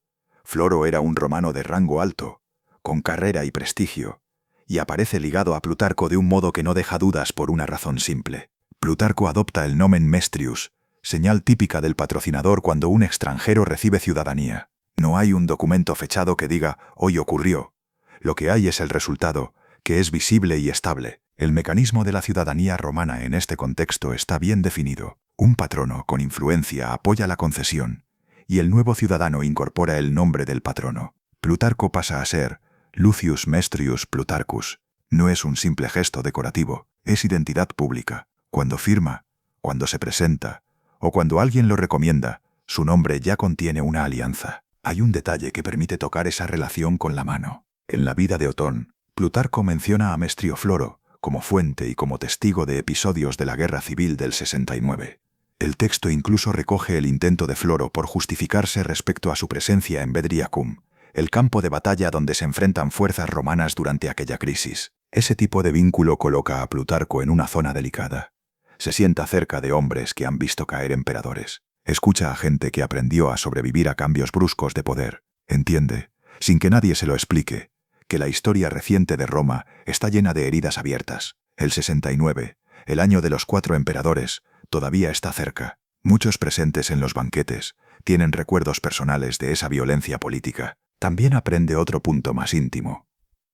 Floro era un romano de rango alto, con carrera y prestigio, y aparece ligado a Plutarco de un modo que no deja dudas por una razón simple. Plutarco adopta el nomen Mestrius, señal típica del patrocinador cuando un extranjero recibe ciudadanía. No hay un documento fechado que diga «hoy ocurrió». Lo que hay es el resultado, que es visible y estable. El mecanismo de la ciudadanía romana en este contexto está bien definido. Un patrono con influencia apoya la concesión, y el nuevo ciudadano incorpora el nombre del patrono. Plutarco pasa a ser Lucius Mestrius Plutarchus. No es un simple gesto decorativo, es identidad pública. Cuando firma, cuando se presenta, o cuando alguien lo recomienda, su nombre ya contiene una alianza. Hay un detalle que permite tocar esa relación con la mano. En la vida de Otón, Plutarco menciona a Mestrio Floro como fuente y como testigo de episodios de la Guerra Civil del 69. El texto incluso recoge el intento de Floro por justificarse respecto a su presencia en Bedriacum, el campo de batalla donde se enfrentan fuerzas romanas durante aquella crisis. Ese tipo de vínculo coloca a Plutarco en una zona delicada. Se sienta cerca de hombres que han visto caer emperadores. Escucha a gente que aprendió a sobrevivir a cambios bruscos de poder. Entiende, sin que nadie se lo explique, que la historia reciente de Roma está llena de heridas abiertas. El 69, el año de los 4 emperadores, todavía está cerca. Muchos presentes en los banquetes tienen recuerdos personales de esa violencia política. También aprende otro punto más íntimo.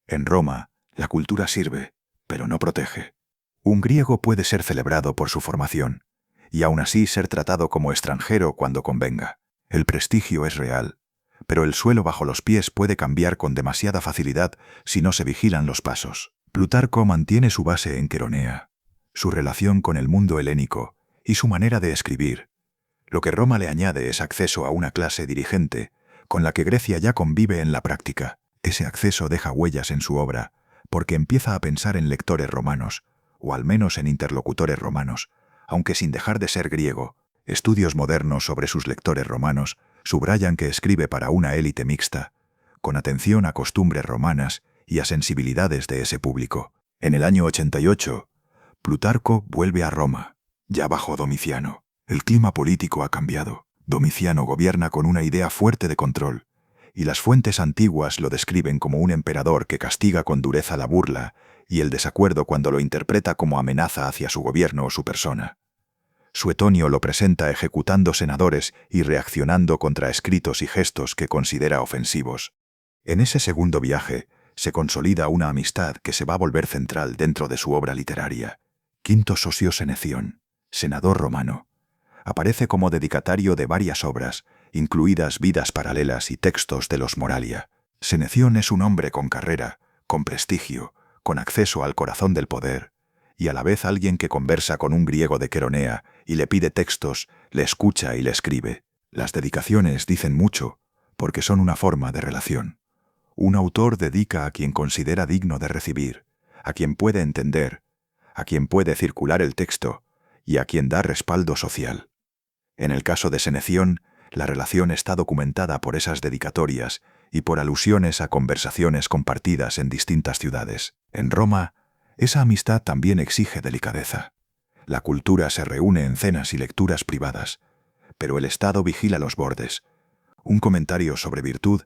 En Roma, la cultura sirve, pero no protege. Un griego puede ser celebrado por su formación, y aún así ser tratado como extranjero cuando convenga. El prestigio es real, pero el suelo bajo los pies puede cambiar con demasiada facilidad si no se vigilan los pasos. Plutarco mantiene su base en Queronea, su relación con el mundo helénico y su manera de escribir. Lo que Roma le añade es acceso a una clase dirigente con la que Grecia ya convive en la práctica. Ese acceso deja huellas en su obra, porque empieza a pensar en lectores romanos, o al menos en interlocutores romanos, aunque sin dejar de ser griego. Estudios modernos sobre sus lectores romanos subrayan que escribe para una élite mixta, con atención a costumbres romanas y a sensibilidades de ese público. En el año 88, Plutarco vuelve a Roma, ya bajo Domiciano. El clima político ha cambiado. Domiciano gobierna con una idea fuerte de control, y las fuentes antiguas lo describen como un emperador que castiga con dureza la burla y el desacuerdo cuando lo interpreta como amenaza hacia su gobierno o su persona. Suetonio lo presenta ejecutando senadores y reaccionando contra escritos y gestos que considera ofensivos. En ese segundo viaje se consolida una amistad que se va a volver central dentro de su obra literaria. Quinto Sosio Seneción, senador romano, aparece como dedicatario de varias obras, incluidas Vidas paralelas y textos de los Moralia. Seneción es un hombre con carrera, con prestigio, con acceso al corazón del poder, y a la vez alguien que conversa con un griego de Queronea y le pide textos, le escucha y le escribe. Las dedicaciones dicen mucho, porque son una forma de relación. Un autor dedica a quien considera digno de recibir, a quien puede entender, a quien puede circular el texto y a quien da respaldo social. En el caso de Seneción, la relación está documentada por esas dedicatorias y por alusiones a conversaciones compartidas en distintas ciudades. En Roma, esa amistad también exige delicadeza. La cultura se reúne en cenas y lecturas privadas, pero el Estado vigila los bordes. Un comentario sobre virtud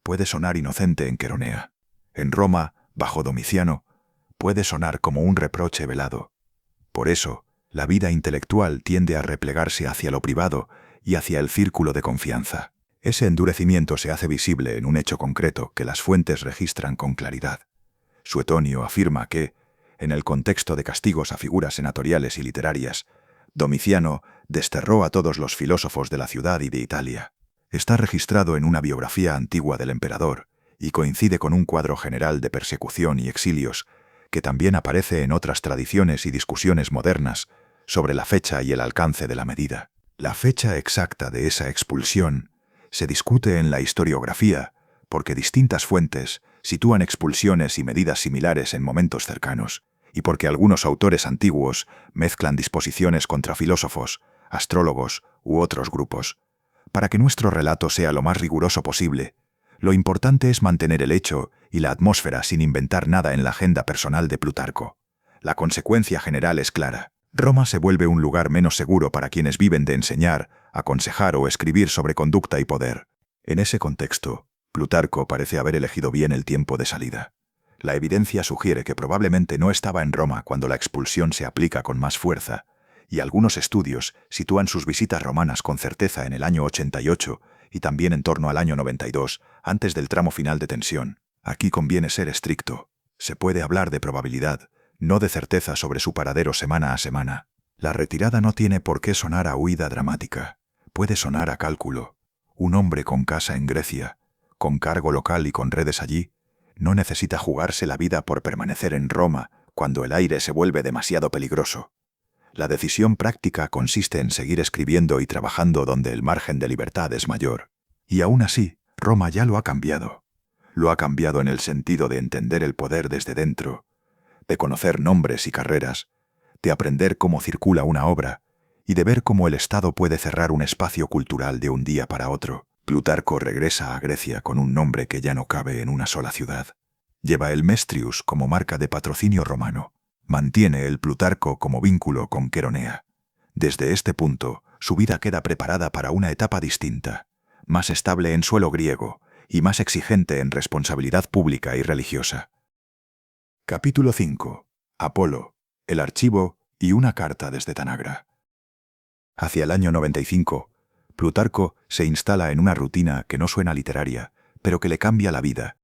puede sonar inocente en Queronea. En Roma, bajo Domiciano, puede sonar como un reproche velado. Por eso, la vida intelectual tiende a replegarse hacia lo privado y hacia el círculo de confianza. Ese endurecimiento se hace visible en un hecho concreto que las fuentes registran con claridad. Suetonio afirma que, en el contexto de castigos a figuras senatoriales y literarias, Domiciano desterró a todos los filósofos de la ciudad y de Italia. Está registrado en una biografía antigua del emperador y coincide con un cuadro general de persecución y exilios que también aparece en otras tradiciones y discusiones modernas sobre la fecha y el alcance de la medida. La fecha exacta de esa expulsión se discute en la historiografía porque distintas fuentes sitúan expulsiones y medidas similares en momentos cercanos, y porque algunos autores antiguos mezclan disposiciones contra filósofos, astrólogos u otros grupos. Para que nuestro relato sea lo más riguroso posible, lo importante es mantener el hecho y la atmósfera sin inventar nada en la agenda personal de Plutarco. La consecuencia general es clara. Roma se vuelve un lugar menos seguro para quienes viven de enseñar, aconsejar o escribir sobre conducta y poder. En ese contexto, Plutarco parece haber elegido bien el tiempo de salida. La evidencia sugiere que probablemente no estaba en Roma cuando la expulsión se aplica con más fuerza, y algunos estudios sitúan sus visitas romanas con certeza en el año 88 y también en torno al año 92, antes del tramo final de tensión. Aquí conviene ser estricto. Se puede hablar de probabilidad, no de certeza sobre su paradero semana a semana. La retirada no tiene por qué sonar a huida dramática. Puede sonar a cálculo. Un hombre con casa en Grecia, con cargo local y con redes allí, no necesita jugarse la vida por permanecer en Roma cuando el aire se vuelve demasiado peligroso. La decisión práctica consiste en seguir escribiendo y trabajando donde el margen de libertad es mayor. Y aún así, Roma ya lo ha cambiado. Lo ha cambiado en el sentido de entender el poder desde dentro, de conocer nombres y carreras, de aprender cómo circula una obra y de ver cómo el Estado puede cerrar un espacio cultural de un día para otro. Plutarco regresa a Grecia con un nombre que ya no cabe en una sola ciudad. Lleva el Mestrius como marca de patrocinio romano. Mantiene el Plutarco como vínculo con Queronea. Desde este punto, su vida queda preparada para una etapa distinta, más estable en suelo griego y más exigente en responsabilidad pública y religiosa. Capítulo 5. Apolo, el archivo y una carta desde Tanagra. Hacia el año 95, Plutarco se instala en una rutina que no suena literaria, pero que le cambia la vida.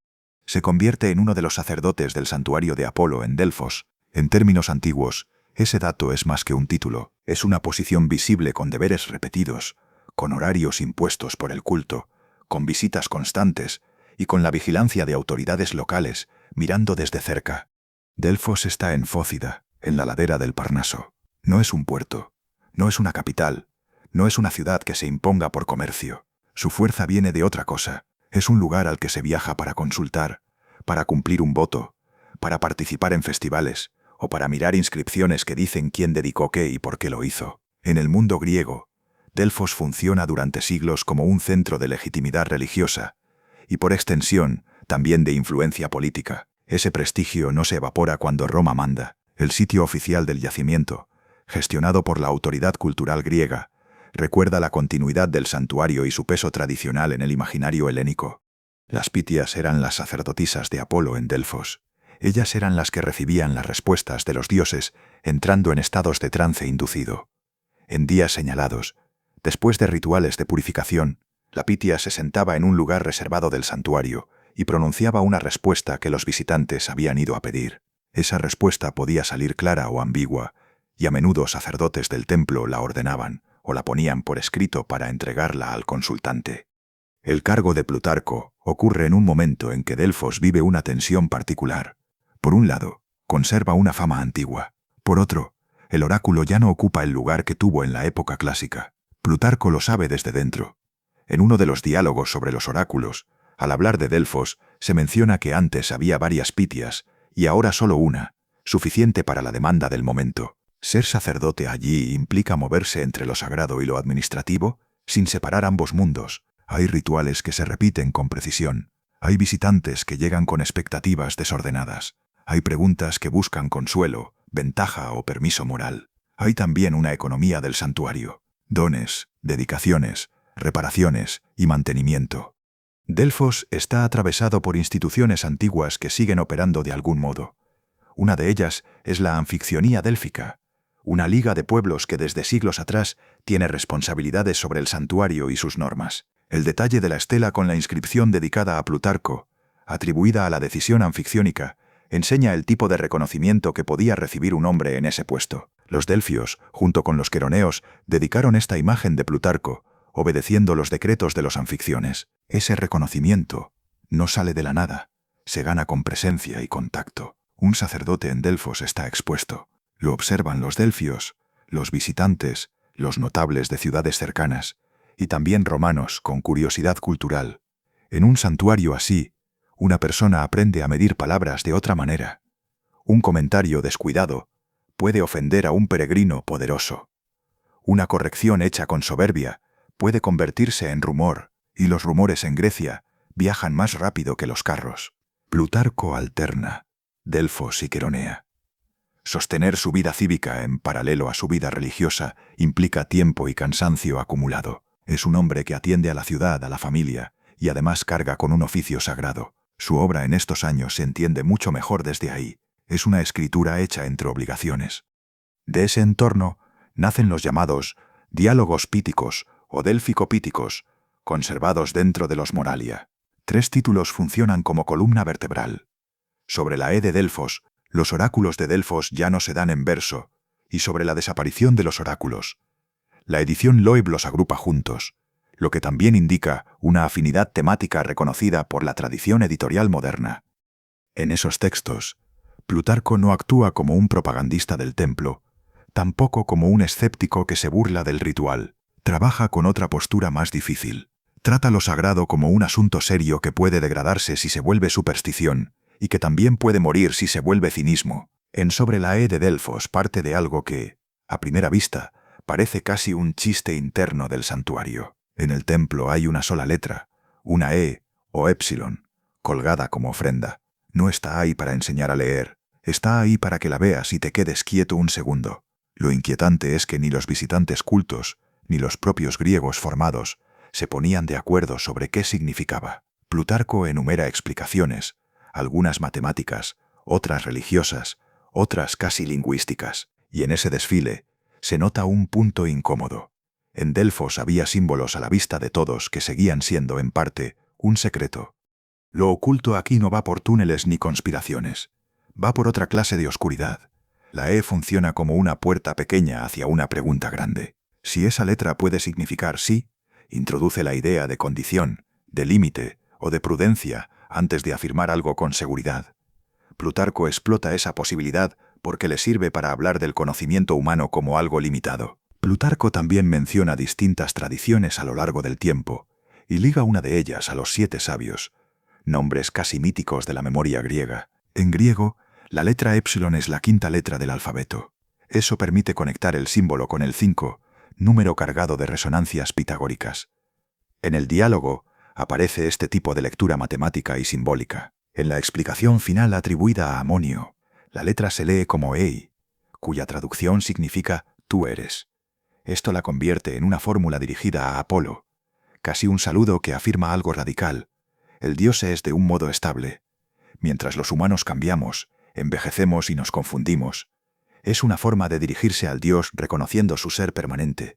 Se convierte en uno de los sacerdotes del santuario de Apolo en Delfos. En términos antiguos, ese dato es más que un título, es una posición visible con deberes repetidos, con horarios impuestos por el culto, con visitas constantes y con la vigilancia de autoridades locales, mirando desde cerca. Delfos está en Fócida, en la ladera del Parnaso. No es un puerto, no es una capital, no es una ciudad que se imponga por comercio. Su fuerza viene de otra cosa. Es un lugar al que se viaja para consultar, para cumplir un voto, para participar en festivales o para mirar inscripciones que dicen quién dedicó qué y por qué lo hizo. En el mundo griego, Delfos funciona durante siglos como un centro de legitimidad religiosa y, por extensión, también de influencia política. Ese prestigio no se evapora cuando Roma manda. El sitio oficial del yacimiento, gestionado por la autoridad cultural griega, recuerda la continuidad del santuario y su peso tradicional en el imaginario helénico. Las Pitias eran las sacerdotisas de Apolo en Delfos. Ellas eran las que recibían las respuestas de los dioses entrando en estados de trance inducido. En días señalados, después de rituales de purificación, la Pitia se sentaba en un lugar reservado del santuario y pronunciaba una respuesta que los visitantes habían ido a pedir. Esa respuesta podía salir clara o ambigua, y a menudo sacerdotes del templo la ordenaban o la ponían por escrito para entregarla al consultante. El cargo de Plutarco ocurre en un momento en que Delfos vive una tensión particular. Por un lado, conserva una fama antigua. Por otro, el oráculo ya no ocupa el lugar que tuvo en la época clásica. Plutarco lo sabe desde dentro. En uno de los diálogos sobre los oráculos, al hablar de Delfos, se menciona que antes había varias Pitias y ahora solo una, suficiente para la demanda del momento. Ser sacerdote allí implica moverse entre lo sagrado y lo administrativo, sin separar ambos mundos. Hay rituales que se repiten con precisión. Hay visitantes que llegan con expectativas desordenadas. Hay preguntas que buscan consuelo, ventaja o permiso moral. Hay también una economía del santuario. Dones, dedicaciones, reparaciones y mantenimiento. Delfos está atravesado por instituciones antiguas que siguen operando de algún modo. Una de ellas es la anficcionía délfica, una liga de pueblos que desde siglos atrás tiene responsabilidades sobre el santuario y sus normas. El detalle de la estela con la inscripción dedicada a Plutarco, atribuida a la decisión anficciónica, enseña el tipo de reconocimiento que podía recibir un hombre en ese puesto. Los delfios, junto con los queroneos, dedicaron esta imagen de Plutarco, obedeciendo los decretos de los anficciones. Ese reconocimiento no sale de la nada, se gana con presencia y contacto. Un sacerdote en Delfos está expuesto. Lo observan los delfios, los visitantes, los notables de ciudades cercanas, y también romanos con curiosidad cultural. En un santuario así, una persona aprende a medir palabras de otra manera. Un comentario descuidado puede ofender a un peregrino poderoso. Una corrección hecha con soberbia puede convertirse en rumor, y los rumores en Grecia viajan más rápido que los carros. Plutarco alterna Delfos y Queronea. Sostener su vida cívica en paralelo a su vida religiosa implica tiempo y cansancio acumulado. Es un hombre que atiende a la ciudad, a la familia, y además carga con un oficio sagrado. Su obra en estos años se entiende mucho mejor desde ahí. Es una escritura hecha entre obligaciones. De ese entorno nacen los llamados diálogos píticos o délfico-píticos, conservados dentro de los Moralia. 3 títulos funcionan como columna vertebral. Sobre la E de Delfos, los oráculos de Delfos ya no se dan en verso, y sobre la desaparición de los oráculos. La edición Loeb los agrupa juntos, lo que también indica una afinidad temática reconocida por la tradición editorial moderna. En esos textos, Plutarco no actúa como un propagandista del templo, tampoco como un escéptico que se burla del ritual. Trabaja con otra postura más difícil. Trata lo sagrado como un asunto serio que puede degradarse si se vuelve superstición, y que también puede morir si se vuelve cinismo. En Sobre la E de Delfos parte de algo que, a primera vista, parece casi un chiste interno del santuario. En el templo hay una sola letra, una E o épsilon, colgada como ofrenda. No está ahí para enseñar a leer, está ahí para que la veas y te quedes quieto un segundo. Lo inquietante es que ni los visitantes cultos, ni los propios griegos formados, se ponían de acuerdo sobre qué significaba. Plutarco enumera explicaciones, algunas matemáticas, otras religiosas, otras casi lingüísticas, y en ese desfile se nota un punto incómodo. En Delfos había símbolos a la vista de todos que seguían siendo, en parte, un secreto. Lo oculto aquí no va por túneles ni conspiraciones, va por otra clase de oscuridad. La E funciona como una puerta pequeña hacia una pregunta grande. Si esa letra puede significar sí, introduce la idea de condición, de límite o de prudencia antes de afirmar algo con seguridad. Plutarco explota esa posibilidad porque le sirve para hablar del conocimiento humano como algo limitado. Plutarco también menciona distintas tradiciones a lo largo del tiempo y liga una de ellas a los 7 sabios, nombres casi míticos de la memoria griega. En griego, la letra épsilon es la 5ª letra del alfabeto. Eso permite conectar el símbolo con el 5, número cargado de resonancias pitagóricas. En el diálogo aparece este tipo de lectura matemática y simbólica. En la explicación final atribuida a Amonio, la letra se lee como ei, cuya traducción significa tú eres. Esto la convierte en una fórmula dirigida a Apolo, casi un saludo que afirma algo radical. El dios es de un modo estable. Mientras los humanos cambiamos, envejecemos y nos confundimos. Es una forma de dirigirse al dios reconociendo su ser permanente.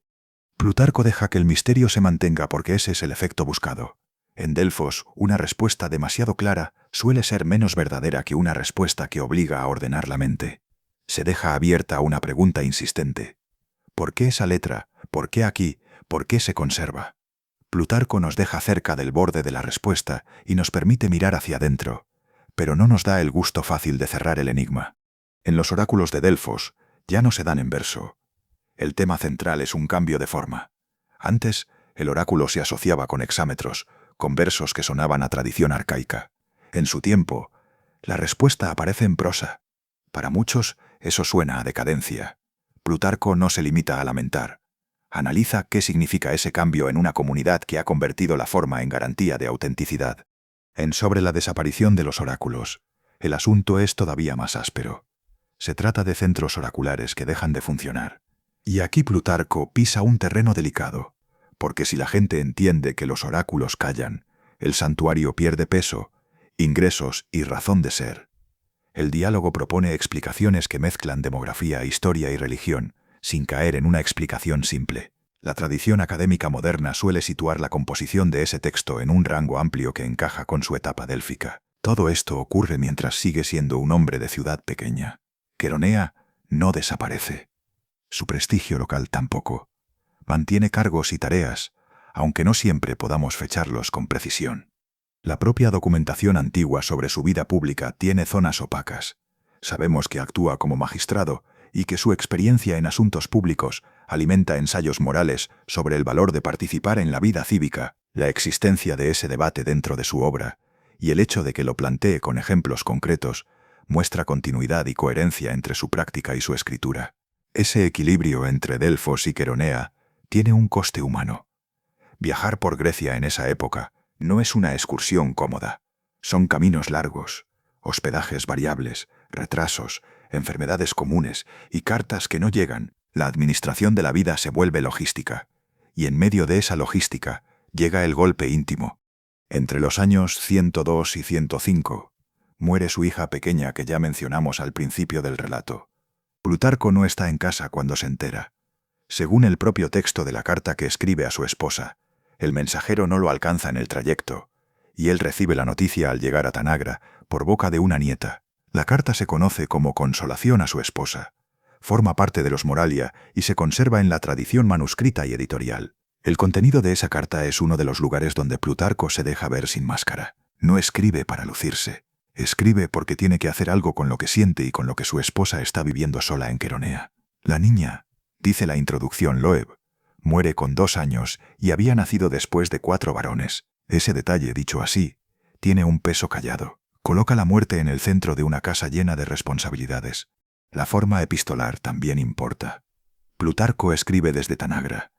Plutarco deja que el misterio se mantenga porque ese es el efecto buscado. En Delfos, una respuesta demasiado clara suele ser menos verdadera que una respuesta que obliga a ordenar la mente. Se deja abierta una pregunta insistente. ¿Por qué esa letra? ¿Por qué aquí? ¿Por qué se conserva? Plutarco nos deja cerca del borde de la respuesta y nos permite mirar hacia adentro, pero no nos da el gusto fácil de cerrar el enigma. En los oráculos de Delfos ya no se dan en verso. El tema central es un cambio de forma. Antes, el oráculo se asociaba con hexámetros, con versos que sonaban a tradición arcaica. En su tiempo, la respuesta aparece en prosa. Para muchos, eso suena a decadencia. Plutarco no se limita a lamentar. Analiza qué significa ese cambio en una comunidad que ha convertido la forma en garantía de autenticidad. En Sobre la desaparición de los oráculos, el asunto es todavía más áspero. Se trata de centros oraculares que dejan de funcionar. Y aquí Plutarco pisa un terreno delicado, porque si la gente entiende que los oráculos callan, el santuario pierde peso, ingresos y razón de ser. El diálogo propone explicaciones que mezclan demografía, historia y religión, sin caer en una explicación simple. La tradición académica moderna suele situar la composición de ese texto en un rango amplio que encaja con su etapa délfica. Todo esto ocurre mientras sigue siendo un hombre de ciudad pequeña. Queronea no desaparece. Su prestigio local tampoco. Mantiene cargos y tareas, aunque no siempre podamos fecharlos con precisión. La propia documentación antigua sobre su vida pública tiene zonas opacas. Sabemos que actúa como magistrado y que su experiencia en asuntos públicos alimenta ensayos morales sobre el valor de participar en la vida cívica, la existencia de ese debate dentro de su obra, y el hecho de que lo plantee con ejemplos concretos, muestra continuidad y coherencia entre su práctica y su escritura. Ese equilibrio entre Delfos y Queronea tiene un coste humano. Viajar por Grecia en esa época no es una excursión cómoda. Son caminos largos, hospedajes variables, retrasos, enfermedades comunes y cartas que no llegan. La administración de la vida se vuelve logística, y en medio de esa logística llega el golpe íntimo. Entre los años 102 y 105, muere su hija pequeña que ya mencionamos al principio del relato. Plutarco no está en casa cuando se entera. Según el propio texto de la carta que escribe a su esposa, el mensajero no lo alcanza en el trayecto, y él recibe la noticia al llegar a Tanagra por boca de una nieta. La carta se conoce como Consolación a su esposa. Forma parte de los Moralia y se conserva en la tradición manuscrita y editorial. El contenido de esa carta es uno de los lugares donde Plutarco se deja ver sin máscara. No escribe para lucirse. Escribe porque tiene que hacer algo con lo que siente y con lo que su esposa está viviendo sola en Queronea. La niña, dice la introducción Loeb, muere con 2 años y había nacido después de 4 varones. Ese detalle, dicho así, tiene un peso callado. Coloca la muerte en el centro de una casa llena de responsabilidades. La forma epistolar también importa. Plutarco escribe desde Tanagra,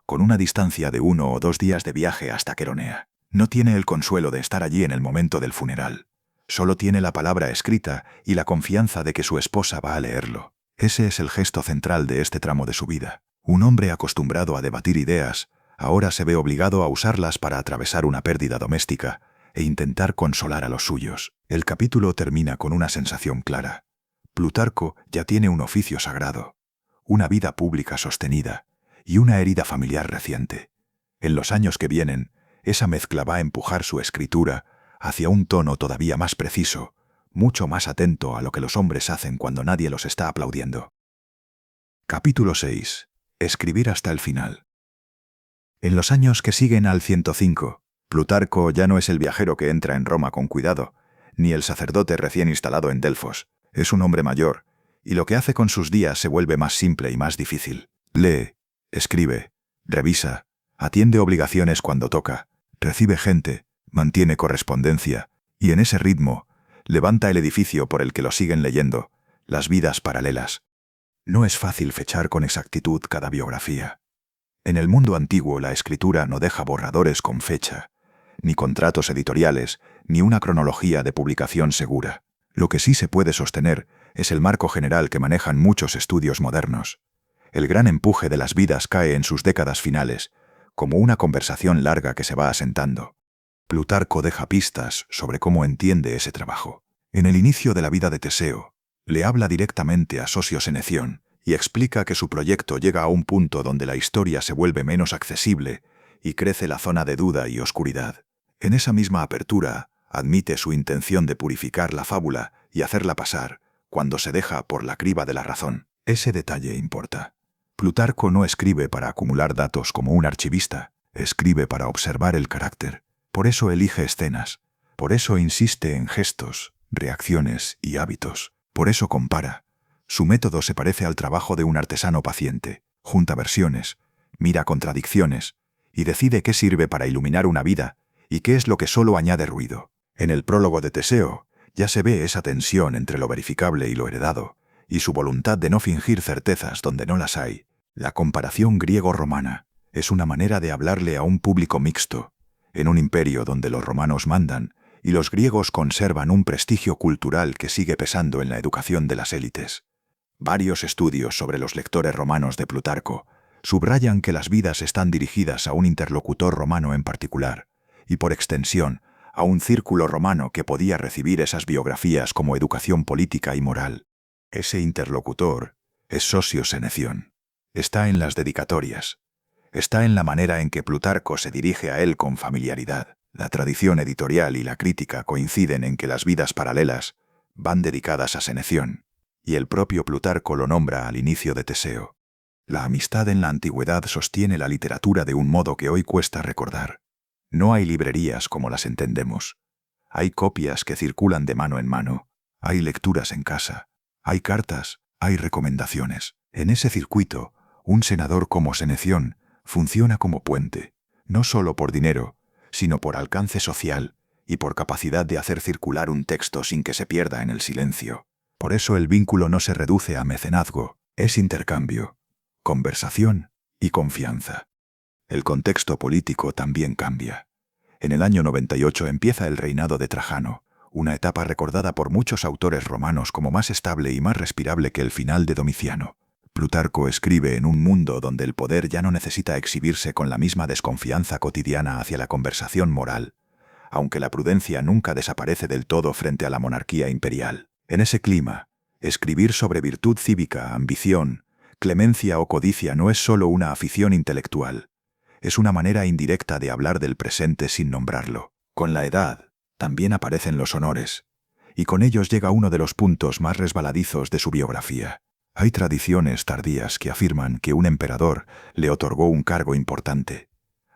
con una distancia de 1 o 2 días de viaje hasta Queronea. No tiene el consuelo de estar allí en el momento del funeral. Solo tiene la palabra escrita y la confianza de que su esposa va a leerlo. Ese es el gesto central de este tramo de su vida. Un hombre acostumbrado a debatir ideas, ahora se ve obligado a usarlas para atravesar una pérdida doméstica e intentar consolar a los suyos. El capítulo termina con una sensación clara. Plutarco ya tiene un oficio sagrado, una vida pública sostenida y una herida familiar reciente. En los años que vienen, esa mezcla va a empujar su escritura hacia un tono todavía más preciso, mucho más atento a lo que los hombres hacen cuando nadie los está aplaudiendo. Capítulo 6. Escribir hasta el final. En los años que siguen al 105, Plutarco ya no es el viajero que entra en Roma con cuidado, ni el sacerdote recién instalado en Delfos. Es un hombre mayor, y lo que hace con sus días se vuelve más simple y más difícil. Lee, escribe, revisa, atiende obligaciones cuando toca, recibe gente, mantiene correspondencia, y en ese ritmo, levanta el edificio por el que lo siguen leyendo, las vidas paralelas. No es fácil fechar con exactitud cada biografía. En el mundo antiguo la escritura no deja borradores con fecha, ni contratos editoriales, ni una cronología de publicación segura. Lo que sí se puede sostener es el marco general que manejan muchos estudios modernos. El gran empuje de las vidas cae en sus décadas finales, como una conversación larga que se va asentando. Plutarco deja pistas sobre cómo entiende ese trabajo. En el inicio de la vida de Teseo, le habla directamente a Socio Seneción y explica que su proyecto llega a un punto donde la historia se vuelve menos accesible y crece la zona de duda y oscuridad. En esa misma apertura, admite su intención de purificar la fábula y hacerla pasar, cuando se deja por la criba de la razón. Ese detalle importa. Plutarco no escribe para acumular datos como un archivista, escribe para observar el carácter. Por eso elige escenas, por eso insiste en gestos, reacciones y hábitos. Por eso compara. Su método se parece al trabajo de un artesano paciente, junta versiones, mira contradicciones y decide qué sirve para iluminar una vida y qué es lo que solo añade ruido. En el prólogo de Teseo ya se ve esa tensión entre lo verificable y lo heredado, y su voluntad de no fingir certezas donde no las hay. La comparación griego-romana es una manera de hablarle a un público mixto, en un imperio donde los romanos mandan y los griegos conservan un prestigio cultural que sigue pesando en la educación de las élites. Varios estudios sobre los lectores romanos de Plutarco subrayan que las vidas están dirigidas a un interlocutor romano en particular, y por extensión, a un círculo romano que podía recibir esas biografías como educación política y moral. Ese interlocutor es Socio Seneción. Está en las dedicatorias. Está en la manera en que Plutarco se dirige a él con familiaridad. La tradición editorial y la crítica coinciden en que las vidas paralelas van dedicadas a Seneción, y el propio Plutarco lo nombra al inicio de Teseo. La amistad en la antigüedad sostiene la literatura de un modo que hoy cuesta recordar. No hay librerías como las entendemos. Hay copias que circulan de mano en mano. Hay lecturas en casa. Hay cartas. Hay recomendaciones. En ese circuito, un senador como Seneción funciona como puente, no solo por dinero, sino por alcance social y por capacidad de hacer circular un texto sin que se pierda en el silencio. Por eso el vínculo no se reduce a mecenazgo, es intercambio, conversación y confianza. El contexto político también cambia. En el año 98 empieza el reinado de Trajano, una etapa recordada por muchos autores romanos como más estable y más respirable que el final de Domiciano. Plutarco escribe en un mundo donde el poder ya no necesita exhibirse con la misma desconfianza cotidiana hacia la conversación moral, aunque la prudencia nunca desaparece del todo frente a la monarquía imperial. En ese clima, escribir sobre virtud cívica, ambición, clemencia o codicia no es solo una afición intelectual, es una manera indirecta de hablar del presente sin nombrarlo. Con la edad, también aparecen los honores, y con ellos llega uno de los puntos más resbaladizos de su biografía. Hay tradiciones tardías que afirman que un emperador le otorgó un cargo importante.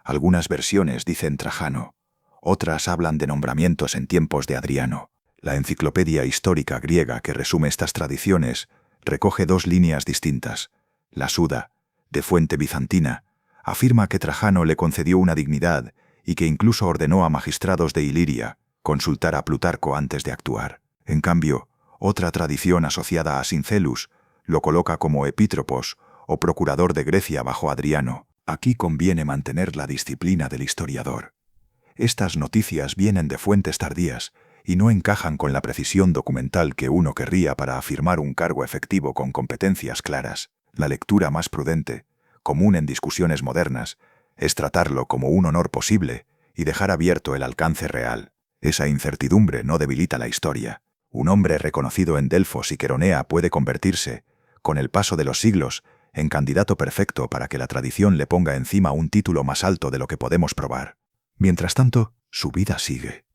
Algunas versiones dicen Trajano, otras hablan de nombramientos en tiempos de Adriano. La enciclopedia histórica griega que resume estas tradiciones recoge dos líneas distintas. La Suda, de fuente bizantina, afirma que Trajano le concedió una dignidad y que incluso ordenó a magistrados de Iliria consultar a Plutarco antes de actuar. En cambio, otra tradición asociada a Sincelus lo coloca como epítropos o procurador de Grecia bajo Adriano. Aquí conviene mantener la disciplina del historiador. Estas noticias vienen de fuentes tardías y no encajan con la precisión documental que uno querría para afirmar un cargo efectivo con competencias claras. La lectura más prudente, común en discusiones modernas, es tratarlo como un honor posible y dejar abierto el alcance real. Esa incertidumbre no debilita la historia. Un hombre reconocido en Delfos y Queronea puede convertirse, con el paso de los siglos, en candidato perfecto para que la tradición le ponga encima un título más alto de lo que podemos probar. Mientras tanto, su vida sigue.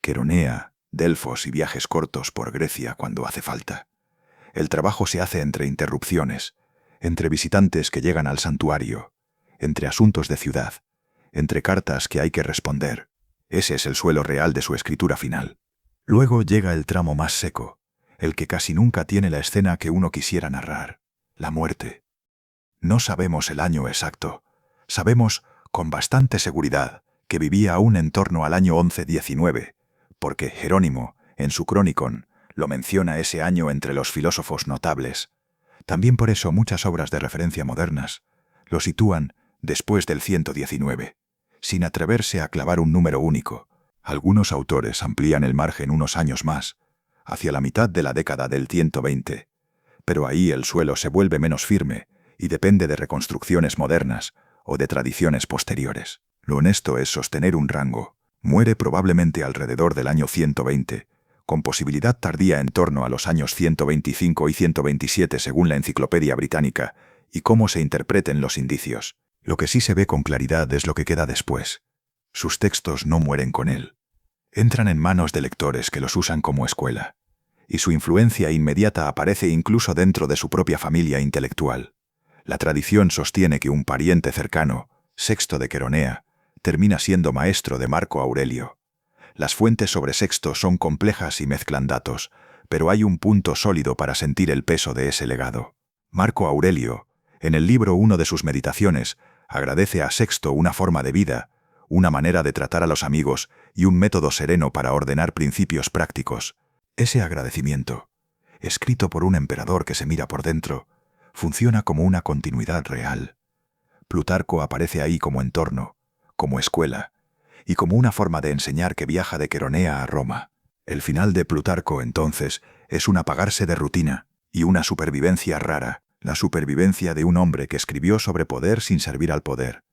Queronea, Delfos y viajes cortos por Grecia cuando hace falta. El trabajo se hace entre interrupciones, entre visitantes que llegan al santuario, entre asuntos de ciudad, entre cartas que hay que responder. Ese es el suelo real de su escritura final. Luego llega el tramo más seco, el que casi nunca tiene la escena que uno quisiera narrar, la muerte. No sabemos el año exacto. Sabemos, con bastante seguridad, que vivía aún en torno al año 11-19, porque Jerónimo, en su Chronicon, lo menciona ese año entre los filósofos notables. También por eso muchas obras de referencia modernas lo sitúan después del 119, sin atreverse a clavar un número único. Algunos autores amplían el margen unos años más, hacia la mitad de la década del 120, pero ahí el suelo se vuelve menos firme y depende de reconstrucciones modernas o de tradiciones posteriores. Lo honesto es sostener un rango. Muere probablemente alrededor del año 120, con posibilidad tardía en torno a los años 125 y 127 según la Enciclopedia Británica, y cómo se interpreten los indicios. Lo que sí se ve con claridad es lo que queda después. Sus textos no mueren con él. Entran en manos de lectores que los usan como escuela, y su influencia inmediata aparece incluso dentro de su propia familia intelectual. La tradición sostiene que un pariente cercano, Sexto de Queronea, termina siendo maestro de Marco Aurelio. Las fuentes sobre Sexto son complejas y mezclan datos, pero hay un punto sólido para sentir el peso de ese legado. Marco Aurelio, en el libro Uno de sus Meditaciones, agradece a Sexto una forma de vida, una manera de tratar a los amigos y un método sereno para ordenar principios prácticos. Ese agradecimiento, escrito por un emperador que se mira por dentro, funciona como una continuidad real. Plutarco aparece ahí como entorno, como escuela, y como una forma de enseñar que viaja de Queronea a Roma. El final de Plutarco, entonces, es un apagarse de rutina y una supervivencia rara, la supervivencia de un hombre que escribió sobre poder sin servir al poder,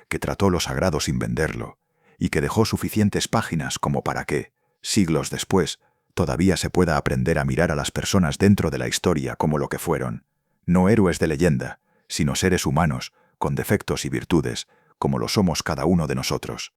que trató lo sagrado sin venderlo, y que dejó suficientes páginas como para que, siglos después, todavía se pueda aprender a mirar a las personas dentro de la historia como lo que fueron, no héroes de leyenda, sino seres humanos, con defectos y virtudes, como lo somos cada uno de nosotros.